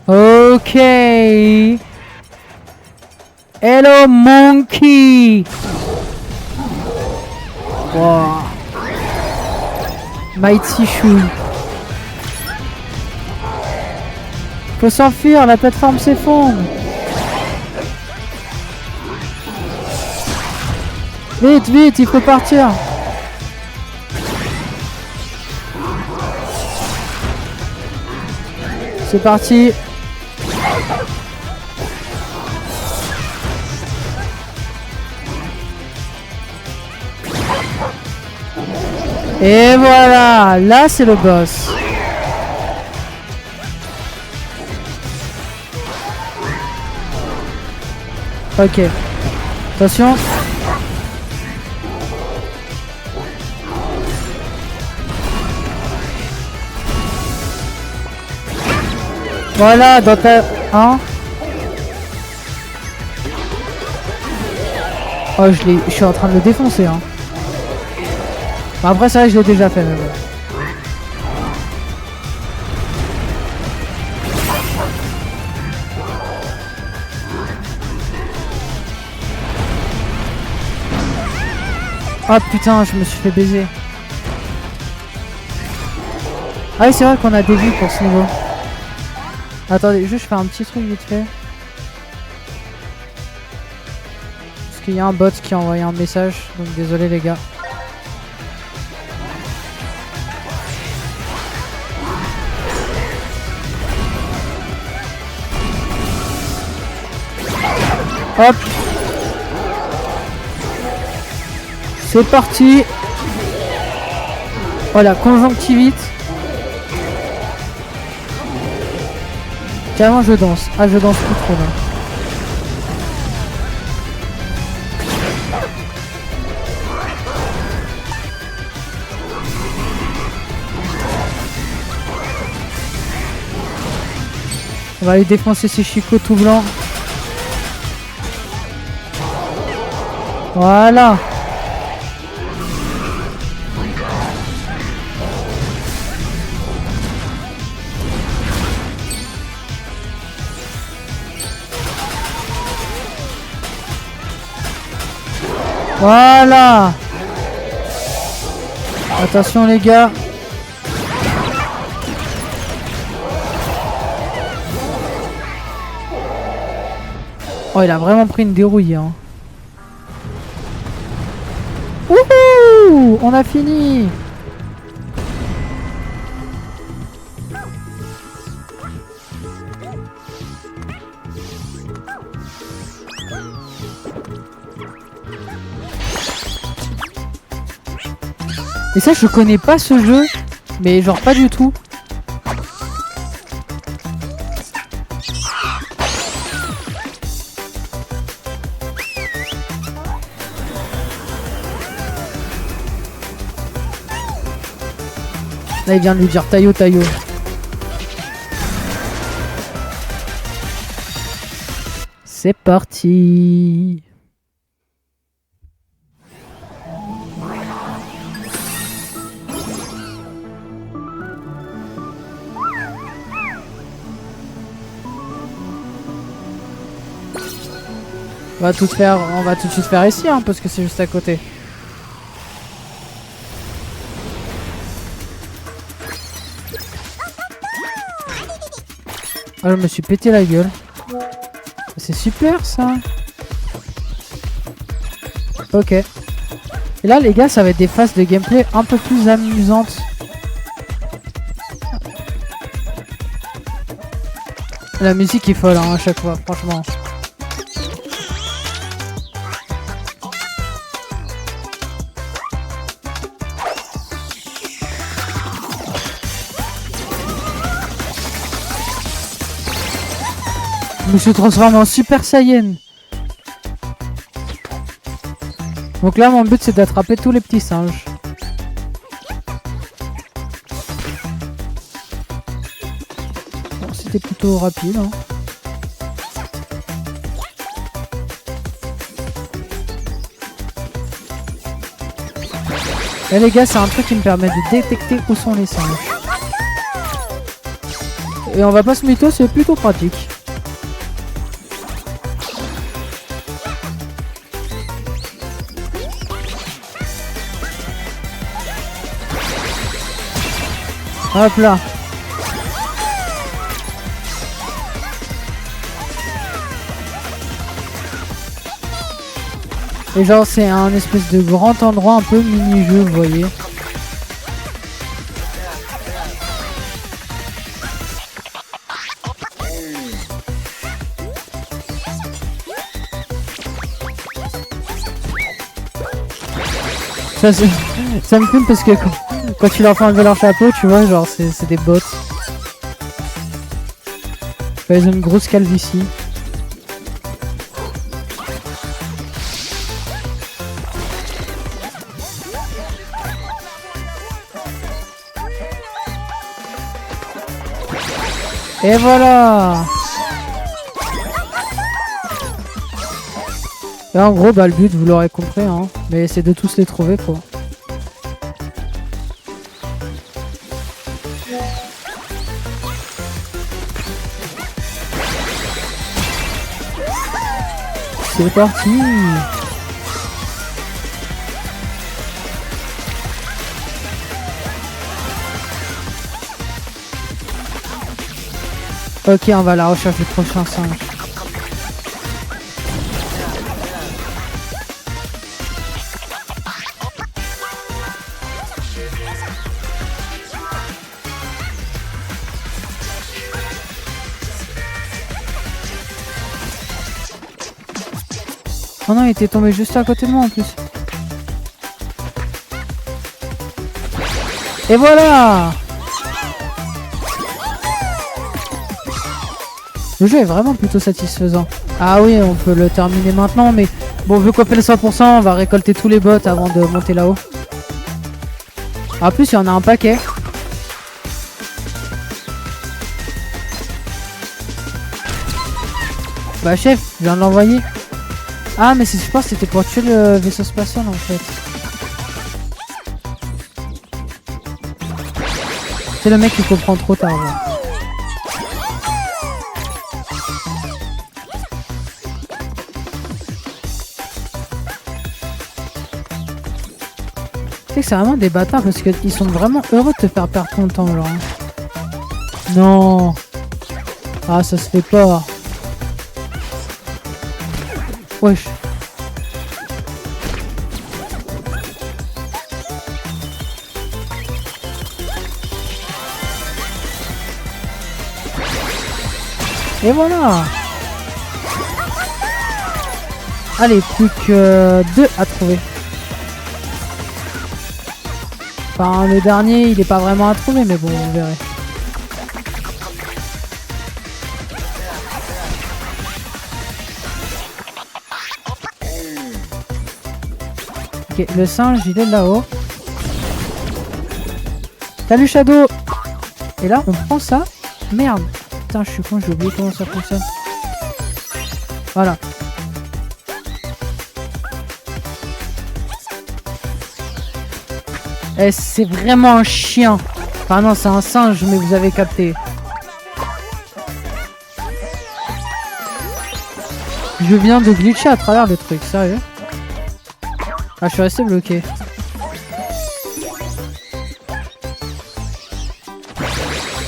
Ok. Hello monkey. Wow. Mighty Chou. Faut s'enfuir, la plateforme s'effondre. Vite, vite, il faut partir. C'est parti. Et voilà, là c'est le boss. Ok. Attention. Voilà, dans ta... Hein? Oh, je suis en train de le défoncer, hein. Après ça, je l'ai déjà fait, mais bon. Oh putain, je me suis fait baiser. Ah oui, c'est vrai qu'on a des vies pour ce niveau. Attendez, juste je fais un petit truc vite fait. Parce qu'il y a un bot qui a envoyé un message, donc désolé les gars. Hop. C'est parti. Voilà, conjonctivite. Carrément je danse. Ah, je danse plus trop là. On va aller défoncer ces chicots tout blancs. Voilà. Voilà. Attention les gars. Oh, il a vraiment pris une dérouille, hein. Wouhou! On a fini. Et ça, je connais pas ce jeu, mais genre pas du tout. Là, il vient de lui dire Tayo, Tayo. C'est parti. On va tout faire, on va tout de suite faire ici, hein, parce que c'est juste à côté. Ah, je me suis pété la gueule. C'est super ça. Ok. Et là les gars, ça va être des phases de gameplay un peu plus amusantes. La musique est folle hein, à chaque fois, franchement. Je me suis transformé en Super Saiyan. Donc là, mon but, c'est d'attraper tous les petits singes. Bon, c'était plutôt rapide, hein. Là, les gars, c'est un truc qui me permet de détecter où sont les singes. Et on va pas se mytho, c'est plutôt pratique. Hop là. Et genre c'est un espèce de grand endroit un peu mini-jeu, vous voyez. Ça me fume parce que quand tu leur fais enlever leur chapeau, tu vois, genre c'est des bots. Ils ont une grosse calvitie. Et voilà. Et en gros, bah le but, vous l'aurez compris, hein, mais c'est de tous les trouver, quoi. C'est parti. Ok, on va à la recherche du prochain singe. Oh non, il était tombé juste à côté de moi en plus. Et voilà! Le jeu est vraiment plutôt satisfaisant. Ah oui, on peut le terminer maintenant, mais bon, vu qu'on fait le 100%, on va récolter tous les bots avant de monter là-haut. En plus, il y en a un paquet. Bah chef, je viens de l'envoyer. Ah mais je pense que c'était pour tuer le vaisseau spatial en fait. C'est le mec qui comprend trop tard. Là. Tu sais que c'est vraiment des bâtards parce qu'ils sont vraiment heureux de te faire perdre ton temps genre. Non. Ah ça se fait pas. Wesh. Et voilà. Allez, plus que 2 à trouver. Enfin, le dernier, il est pas vraiment à trouver, mais bon, on verra. Ok, le singe, il est là-haut. Salut Shadow. Et là, on prend ça. Merde. Putain, je suis con, j'ai oublié comment ça fonctionne. Voilà. Eh, c'est vraiment un chien. Enfin non, c'est un singe, mais vous avez capté. Je viens de glitcher à travers le truc, sérieux. Ah, je suis resté bloqué.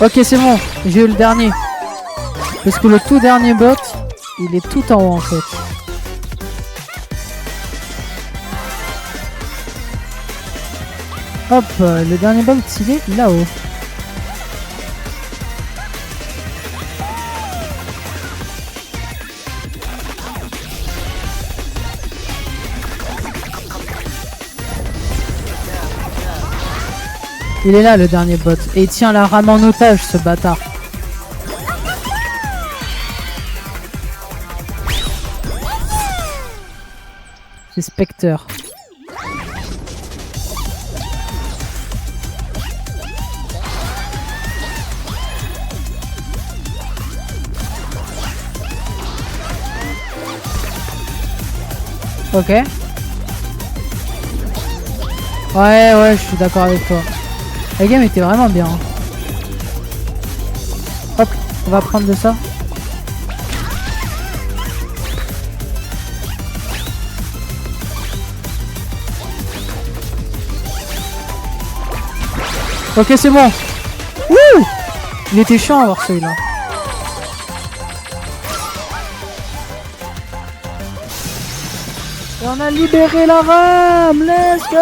Ok, c'est bon, j'ai eu le dernier. Parce que le tout dernier bot, il est tout en haut en fait. Hop, le dernier bot, il est là-haut. Il est là le dernier bot. Et il tient la rame en otage ce bâtard. C'est Spectre. Ok. Ouais, je suis d'accord avec toi. La game était vraiment bien. Hop, on va prendre de ça. Ok, c'est bon. Wouh! Il était chiant à voir celui-là. Et on a libéré la rame. Let's go!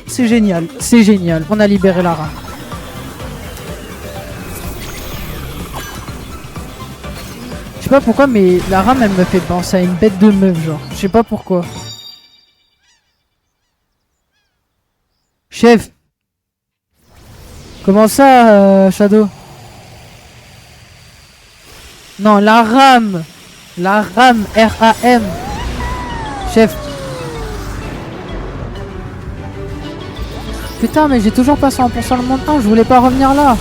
C'est génial, c'est génial. On a libéré la rame. Je sais pas pourquoi, mais la rame, elle me fait penser à une bête de meuf, genre. Je sais pas pourquoi. Chef! Comment ça, Shadow? Non, la rame! La rame, R-A-M! Chef! Putain, mais j'ai toujours pas 100% le monde 1, je voulais pas revenir là!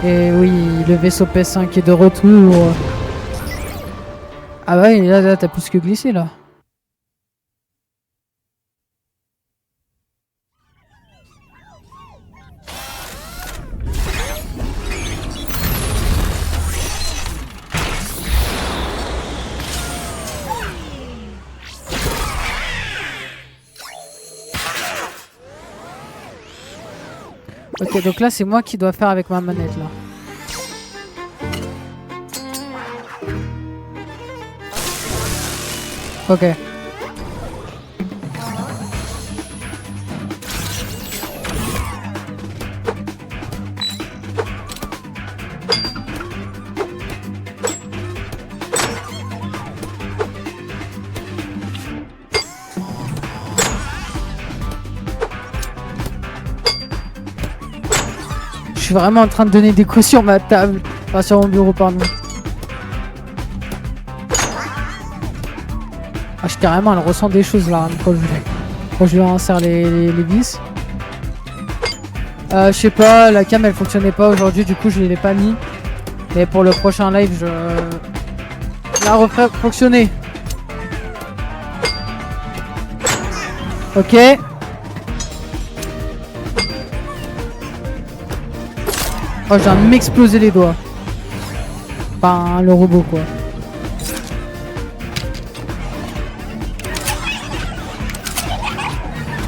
Et oui, le vaisseau PS5 est de retour. Ah bah oui, là t'as plus que glissé là. Ok, donc là c'est moi qui dois faire avec ma manette là. Ok. Je suis vraiment en train de donner des coups sur ma table. Enfin sur mon bureau, pardon. Ah, carrément, elle ressent des choses là quand je lui insère les vis. Je sais pas, la cam elle fonctionnait pas aujourd'hui, du coup je l'ai pas mis. Mais pour le prochain live, je la referai fonctionner. Ok. Oh, j'ai un m'exploser les doigts. Enfin, le robot quoi.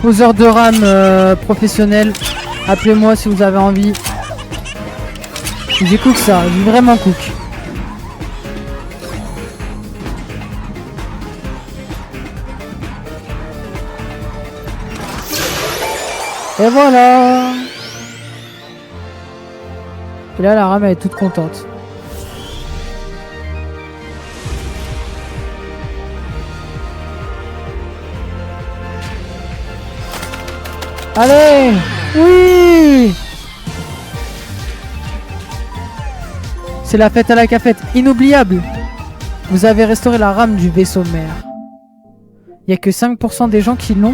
Poseur de RAM professionnel. Appelez-moi si vous avez envie. J'ai cook ça, j'ai vraiment cook. Et voilà. Et là la RAM elle est toute contente. Allez! Oui! C'est la fête à la cafette, inoubliable! Vous avez restauré la rame du vaisseau mère. Il n'y a que 5% des gens qui l'ont.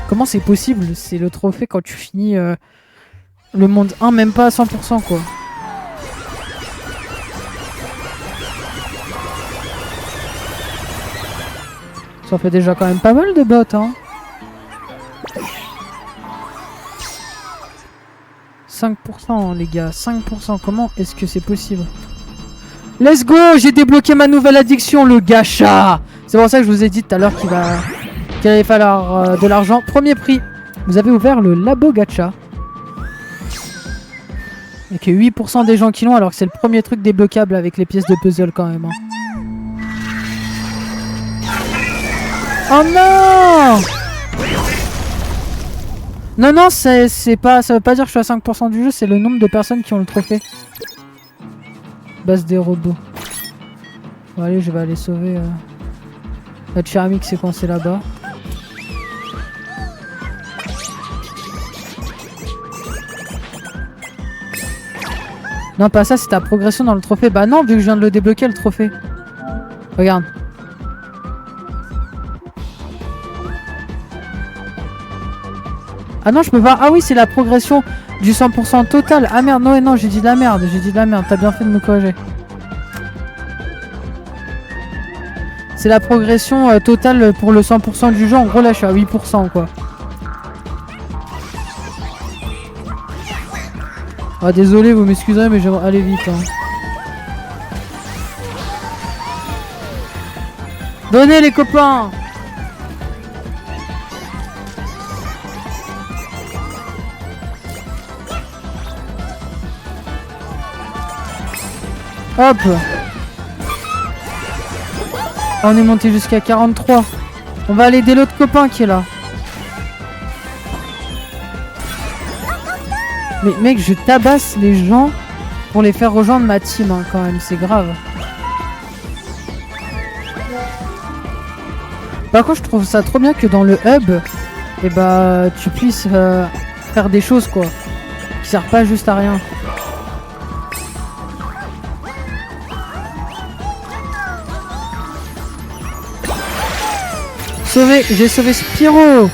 Comment c'est possible? C'est le trophée quand tu finis le monde 1, même pas à 100% quoi. Ça fait déjà quand même pas mal de bots hein. 5% les gars, 5%, comment est-ce que c'est possible? Let's go, j'ai débloqué ma nouvelle addiction, le gacha. C'est pour ça que je vous ai dit tout à l'heure qu'il allait falloir de l'argent. Premier prix, vous avez ouvert le labo gacha. Il n'y a que 8% des gens qui l'ont alors que c'est le premier truc débloquable avec les pièces de puzzle quand même. Hein. Oh non! Non, c'est pas, ça veut pas dire que je suis à 5% du jeu, c'est le nombre de personnes qui ont le trophée. Base des robots. Bon allez, je vais aller sauver notre cher ami qui s'est coincé là-bas. Non, pas ça, c'est ta progression dans le trophée. Bah non, vu que je viens de le débloquer, le trophée. Regarde. Ah non, je peux pas. Ah oui, c'est la progression du 100% total. Ah merde, non, non, j'ai dit de la merde. J'ai dit de la merde. T'as bien fait de me corriger. C'est la progression totale pour le 100% du jeu. En gros, là, je suis à 8%, quoi. Ah, désolé, vous m'excuserez, mais j'aimerais aller vite. Hein. Donnez, les copains! Hop! On est monté jusqu'à 43. On va aller aider l'autre copain qui est là. Mais mec, je tabasse les gens pour les faire rejoindre ma team hein, quand même, c'est grave. Par contre, je trouve ça trop bien que dans le hub, eh bah, tu puisses faire des choses quoi, qui servent pas juste à rien. Sauvé, j'ai sauvé Spyro.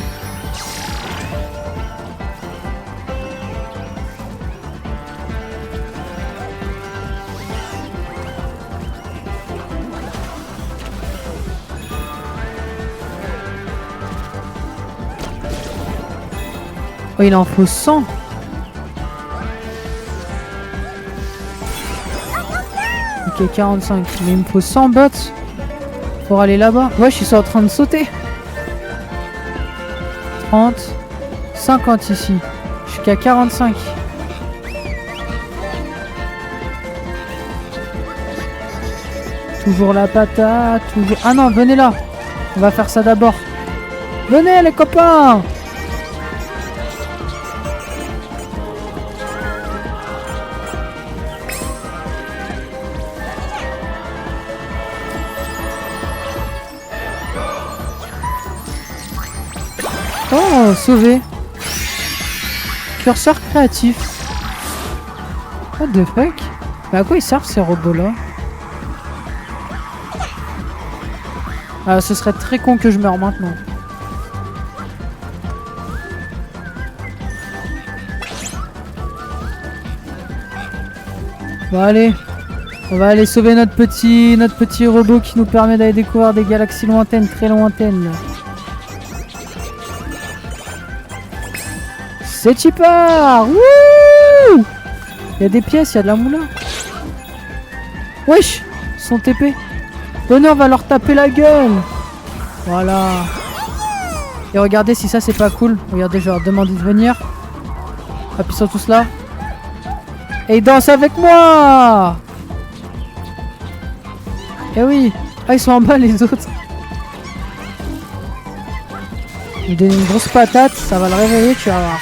Oh, il en faut 100. Ok, 45. Mais il me faut 100 bots pour aller là-bas. Ouais, je suis en train de sauter. 30. 50 ici. Je suis qu'à 45. Toujours la patate. Toujours... Ah non, venez là. On va faire ça d'abord. Venez les copains. Oh, sauvé. Curseur créatif. What the fuck? Mais à quoi ils servent ces robots là? Ah, ce serait très con que je meure maintenant. Bon allez, on va aller sauver notre petit robot qui nous permet d'aller découvrir des galaxies lointaines, très lointaines. Là. C'est Chipper! Wouh! Il y a des pièces, il y a de la moula. Wesh! Son TP. Venez, on va leur taper la gueule. Voilà. Et regardez si ça c'est pas cool. Regardez, je leur demande de venir. Appuie sur tout cela. Et ils dansent avec moi! Eh oui! Ah, ils sont en bas les autres. Il donne une grosse patate, ça va le réveiller, tu vas voir.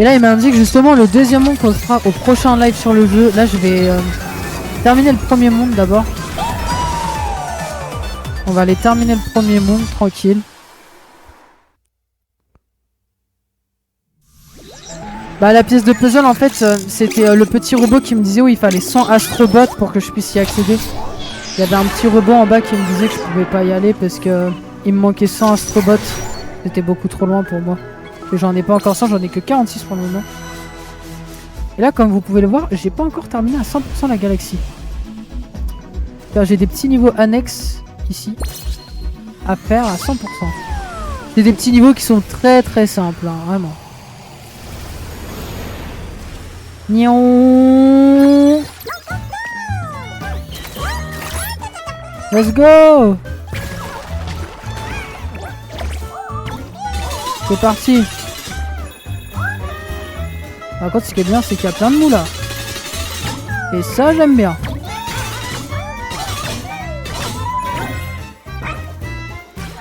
Et là, il m'indique justement le deuxième monde qu'on fera au prochain live sur le jeu. Là, je vais terminer le premier monde d'abord. On va aller terminer le premier monde, tranquille. Bah, la pièce de puzzle, en fait, c'était le petit robot qui me disait où il fallait 100 astrobots pour que je puisse y accéder. Il y avait un petit robot en bas qui me disait que je pouvais pas y aller parce que il me manquait 100 astrobots. C'était beaucoup trop loin pour moi. Et j'en ai pas encore 100, j'en ai que 46 pour le moment. Et là, comme vous pouvez le voir, j'ai pas encore terminé à 100% la galaxie. J'ai des petits niveaux annexes ici à faire à 100%. C'est des petits niveaux qui sont très très simples, hein, vraiment. Nion. Let's go. C'est parti. Par contre, ce qui est bien, c'est qu'il y a plein de mous là. Et ça, j'aime bien.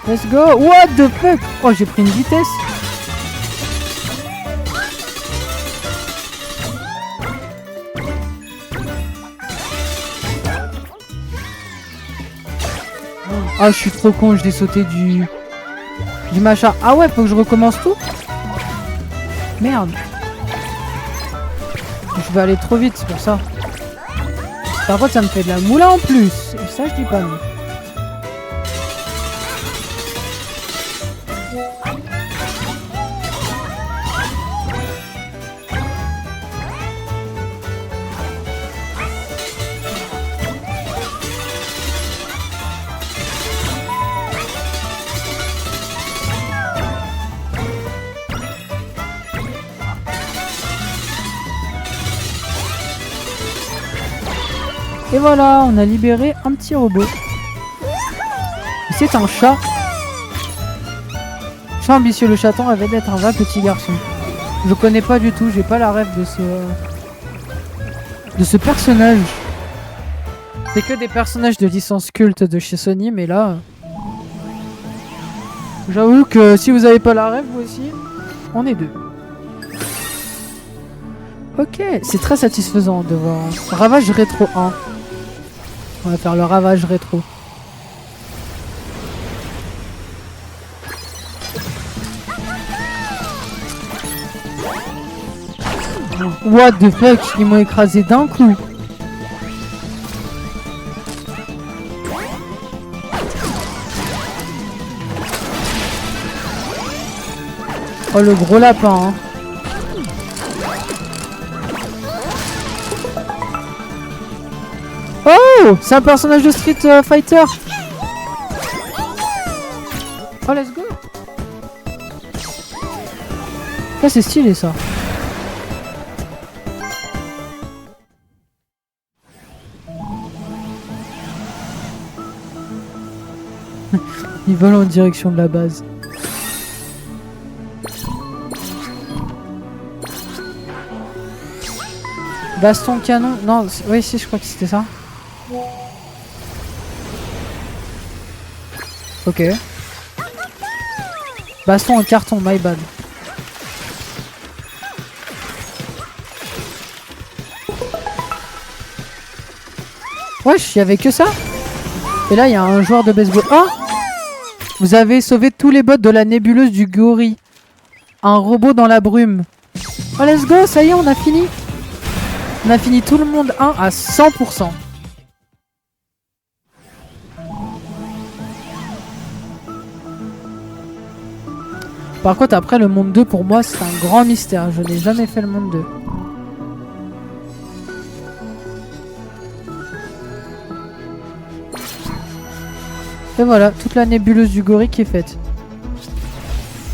Let's go. What the fuck? Oh, j'ai pris une vitesse. Ah, je suis trop con, je l'ai sauté du machin. Ah ouais, faut que je recommence tout? Merde. Je vais aller trop vite, c'est pour ça. Par contre, ça me fait de la moula en plus. Et ça, je dis pas non. Et voilà, on a libéré un petit robot. C'est un chat. Chat ambitieux, le chaton rêvait d'être un vrai petit garçon. Je connais pas du tout, j'ai pas la rêve de ce personnage. C'est que des personnages de licence culte de chez Sony, mais là... J'avoue que si vous avez pas la rêve, vous aussi, on est deux. Ok, c'est très satisfaisant de voir. Ravage rétro 1. On va faire le ravage rétro. What the fuck, ils m'ont écrasé d'un coup. Oh le gros lapin hein. Oh, c'est un personnage de Street Fighter. Oh let's go. Ça c'est stylé ça. Ils volent en direction de la base. Baston canon. Non, oui si je crois que c'était ça. Ok. Baston en carton, my bad. Wesh, y'avait que ça. Et là, il y a un joueur de baseball. Oh! Vous avez sauvé tous les bots de la nébuleuse du gorille. Un robot dans la brume. Oh, let's go, ça y est, on a fini. On a fini tout le monde 1 à 100%. Par contre, après, le monde 2, pour moi, c'est un grand mystère. Je n'ai jamais fait le monde 2. Et voilà, toute la nébuleuse du gorille qui est faite.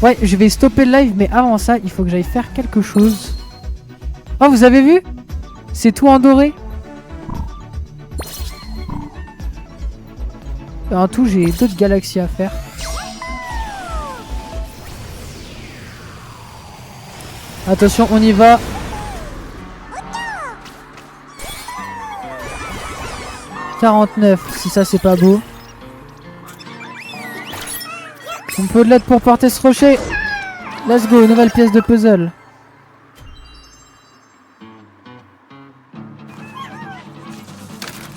Ouais, je vais stopper le live, mais avant ça, il faut que j'aille faire quelque chose. Oh, vous avez vu? C'est tout en doré. Et en tout, j'ai d'autres galaxies à faire. Attention, on y va. « 49, si ça c'est pas beau. Un peu de l'aide pour porter ce rocher. Let's go, nouvelle pièce de puzzle.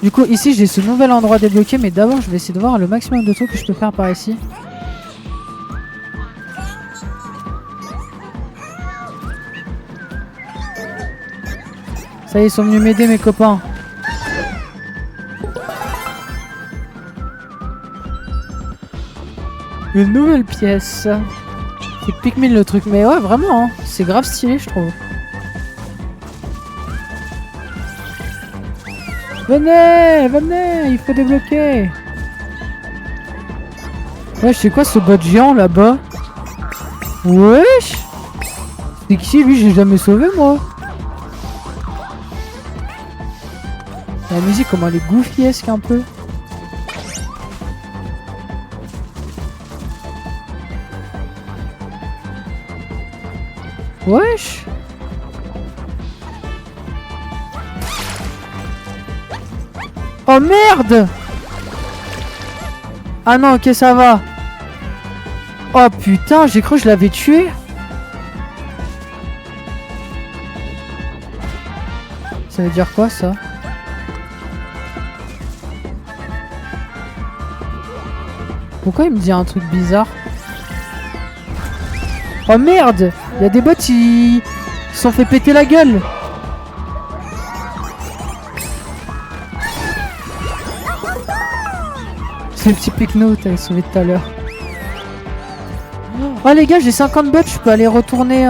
Du coup, ici j'ai ce nouvel endroit débloqué, mais d'abord je vais essayer de voir le maximum de trucs que je peux faire par ici. Ça y est, ils sont venus m'aider mes copains. Une nouvelle pièce. C'est Pikmin le truc, mais ouais vraiment, hein, c'est grave stylé je trouve. Venez, venez, il faut débloquer. Ouais, c'est quoi ce bot géant là-bas? Wesh. C'est qui lui? J'ai jamais sauvé moi. La musique, comment elle est goofy-esque un peu. Wesh. Oh merde. Ah non, ok, ça va. Oh putain, j'ai cru que je l'avais tué. Ça veut dire quoi ça? Pourquoi il me dit un truc bizarre? Oh merde! Il y a des bots, ils se sont fait péter la gueule. C'est le petit Picno que t'avais sauvé tout à l'heure. Oh les gars, j'ai 50 bots, je peux aller retourner...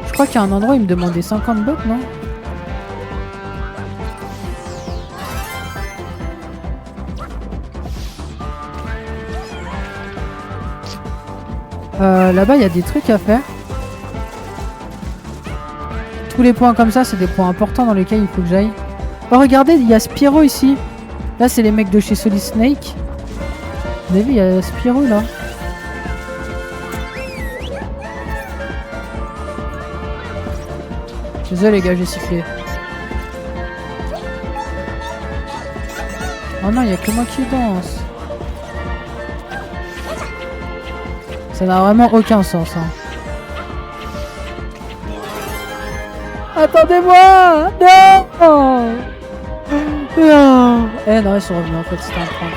Je crois qu'il y a un endroit où il me demandait 50 bots, non? Là-bas, il y a des trucs à faire. Tous les points comme ça, c'est des points importants dans lesquels il faut que j'aille. Oh, regardez, il y a Spyro ici. Là, c'est les mecs de chez Solid Snake. Vous avez vu, il y a Spyro là. Désolé les gars, j'ai sifflé. Oh non, il n'y a que moi qui danse. Ça n'a vraiment aucun sens. Hein. Attendez-moi! Non! Non! Eh non, ils sont revenus en fait, c'était un prank.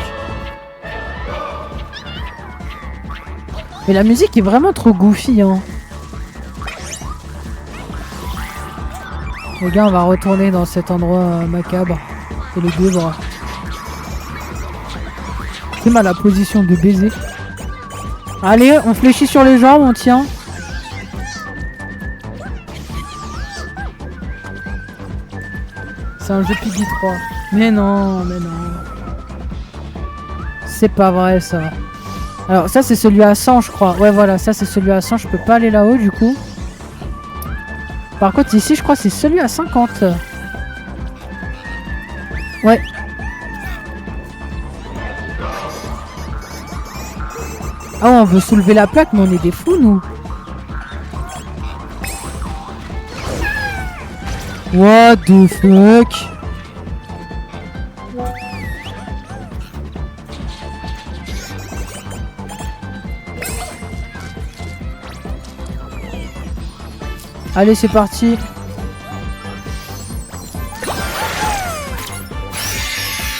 Mais la musique est vraiment trop goofy. Hein. Les gars, on va retourner dans cet endroit macabre et le gouffre. C'est mal la position de baiser. Allez, on fléchit sur les jambes, on tient. C'est un jeu Piggy 3. Mais non, mais non. C'est pas vrai ça. Alors ça c'est celui à 100 je crois. Ouais voilà, ça c'est celui à 100. Je peux pas aller là-haut du coup. Par contre ici je crois que c'est celui à 50. Ouais. Ah ouais, on veut soulever la plaque mais on est des fous nous. What the fuck? Allez c'est parti.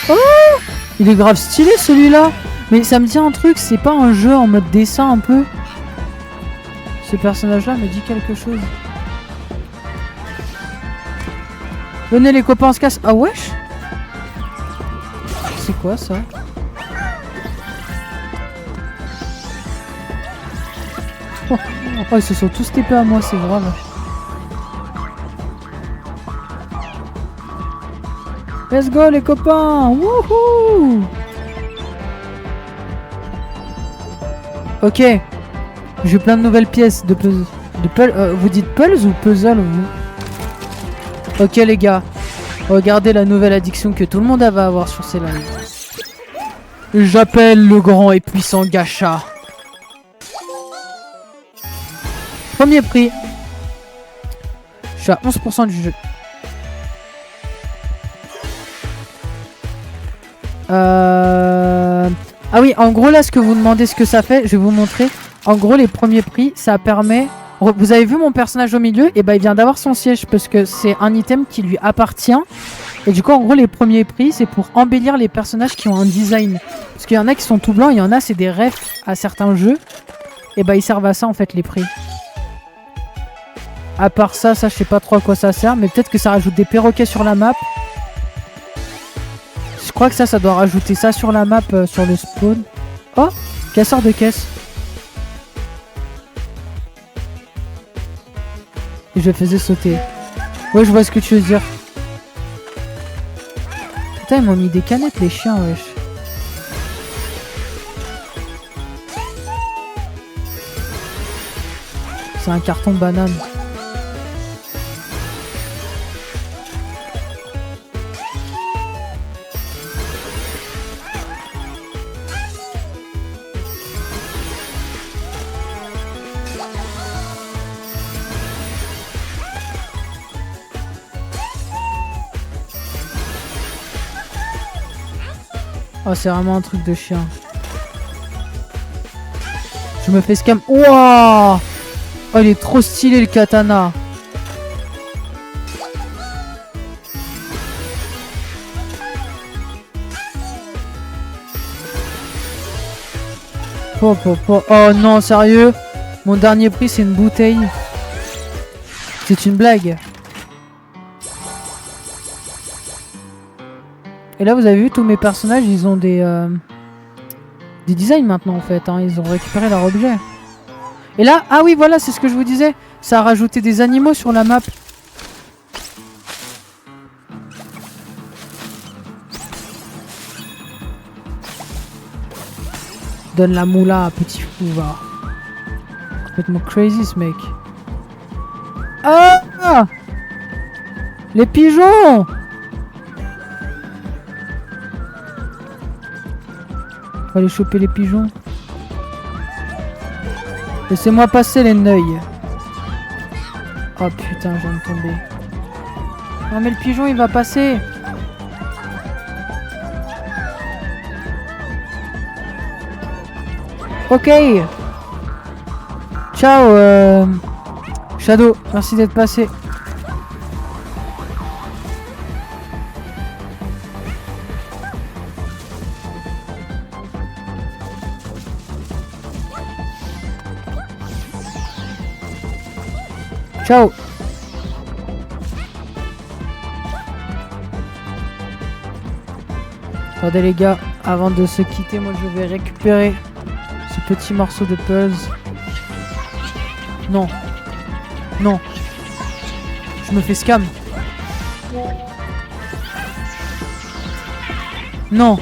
Oh, il est grave stylé celui-là. Mais ça me dit un truc, c'est pas un jeu en mode dessin un peu? Ce personnage-là me dit quelque chose. Venez les copains, on se casse. Ah wesh. C'est quoi ça? Oh, ils se sont tous TP à moi, c'est grave. Let's go les copains. Wouhou. Ok. J'ai plein de nouvelles pièces de puzzle. Vous dites puzzle ou puzzle vous? Ok les gars. Regardez la nouvelle addiction que tout le monde va avoir sur ces lives. J'appelle le grand et puissant Gacha. Premier prix. Je suis à 11% du jeu. Ah oui, en gros là ce que vous demandez ce que ça fait, je vais vous montrer. En gros les premiers prix, ça permet... Vous avez vu mon personnage au milieu? Et bah il vient d'avoir son siège parce que c'est un item qui lui appartient. Et du coup en gros les premiers prix c'est pour embellir les personnages qui ont un design. Parce qu'il y en a qui sont tout blancs, il y en a c'est des refs à certains jeux. Et bah ils servent à ça en fait les prix. À part ça, je sais pas trop à quoi ça sert. Mais peut-être que ça rajoute des perroquets sur la map. Je crois que ça doit rajouter ça sur la map, sur le spawn. Oh, casseur de caisse. Et je le faisais sauter. Ouais, je vois ce que tu veux dire. Putain, ils m'ont mis des canettes, les chiens, wesh. C'est un carton banane. Oh, c'est vraiment un truc de chien. Je me fais scam. Wouah! Oh, il est trop stylé le katana. Oh non, sérieux? Mon dernier prix, c'est une bouteille. C'était une blague. Et là, vous avez vu, tous mes personnages, ils ont des designs maintenant, en fait. Hein. Ils ont récupéré leur objet. Et là, ah oui, voilà, c'est ce que je vous disais. Ça a rajouté des animaux sur la map. Donne la moula à petit fou, va. Complètement crazy, ce mec. Ah! Les pigeons! On va aller choper les pigeons. Laissez-moi passer les neuils. Oh putain, je viens de tomber. Non mais le pigeon il va passer. Ok. Ciao Shadow, merci d'être passé. Ciao. Attendez les gars, avant de se quitter, moi je vais récupérer ce petit morceau de puzzle. Non. Non. Je me fais scam. Non.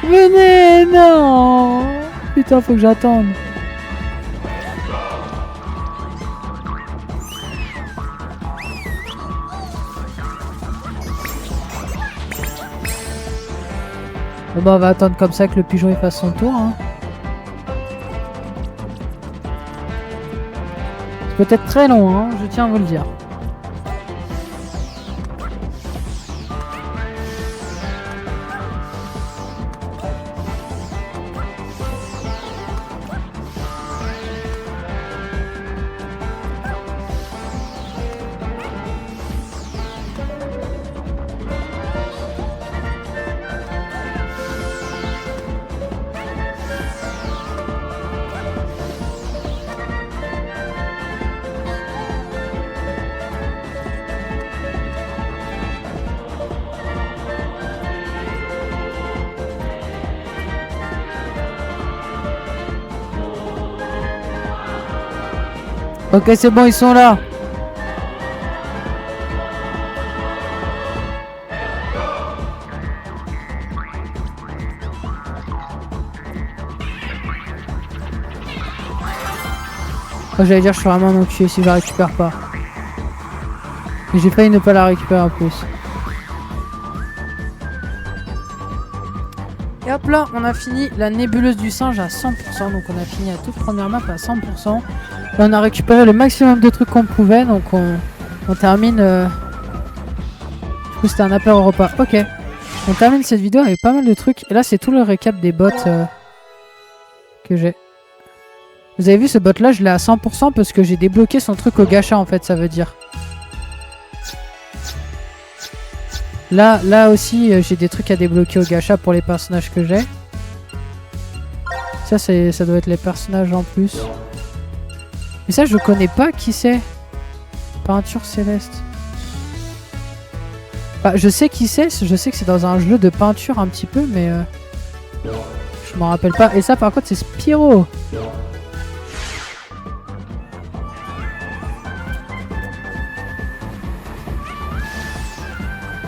Venez, non. Putain, faut que j'attende. Bon bah on va attendre comme ça que le pigeon il fasse son tour. Hein. C'est peut-être très long, hein, je tiens à vous le dire. Ok, c'est bon, ils sont là. Oh, j'allais dire, je suis vraiment un enculé si je la récupère pas. Et j'ai failli ne pas la récupérer en plus. Et hop là, on a fini la nébuleuse du singe à 100%. Donc on a fini la toute première map à 100%. Et on a récupéré le maximum de trucs qu'on pouvait. Donc on termine... Du coup c'était un appel au repas. Ok. On termine cette vidéo avec pas mal de trucs. Et là c'est tout le récap des bots que j'ai. Vous avez vu ce bot là, je l'ai à 100% parce que j'ai débloqué son truc au gacha en fait, ça veut dire. Là aussi, j'ai des trucs à débloquer au gacha pour les personnages que j'ai. Ça doit être les personnages en plus. Mais ça, je connais pas qui c'est. Peinture céleste. Bah, je sais qui c'est. Je sais que c'est dans un jeu de peinture un petit peu, mais je m'en rappelle pas. Et ça, par contre, c'est Spyro.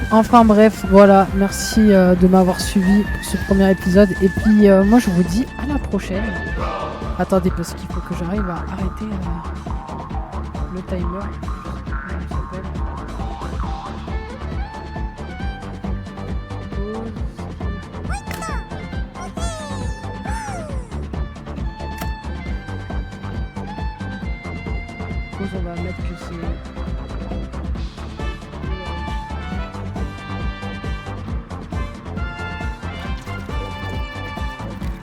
Enfin bref, voilà, merci de m'avoir suivi pour ce premier épisode. Et puis moi je vous dis à la prochaine. Attendez, parce qu'il faut que j'arrive à arrêter le timer. Pause, on va mettre que c'est...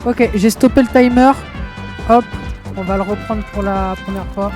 Ok, j'ai stoppé le timer. Hop, on va le reprendre pour la première fois.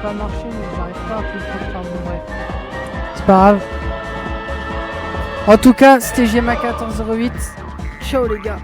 pas marcher, mais j'arrive pas à plus le faire. Bon, bref. C'est pas grave. En tout cas, c'était GMA1408. Ciao les gars.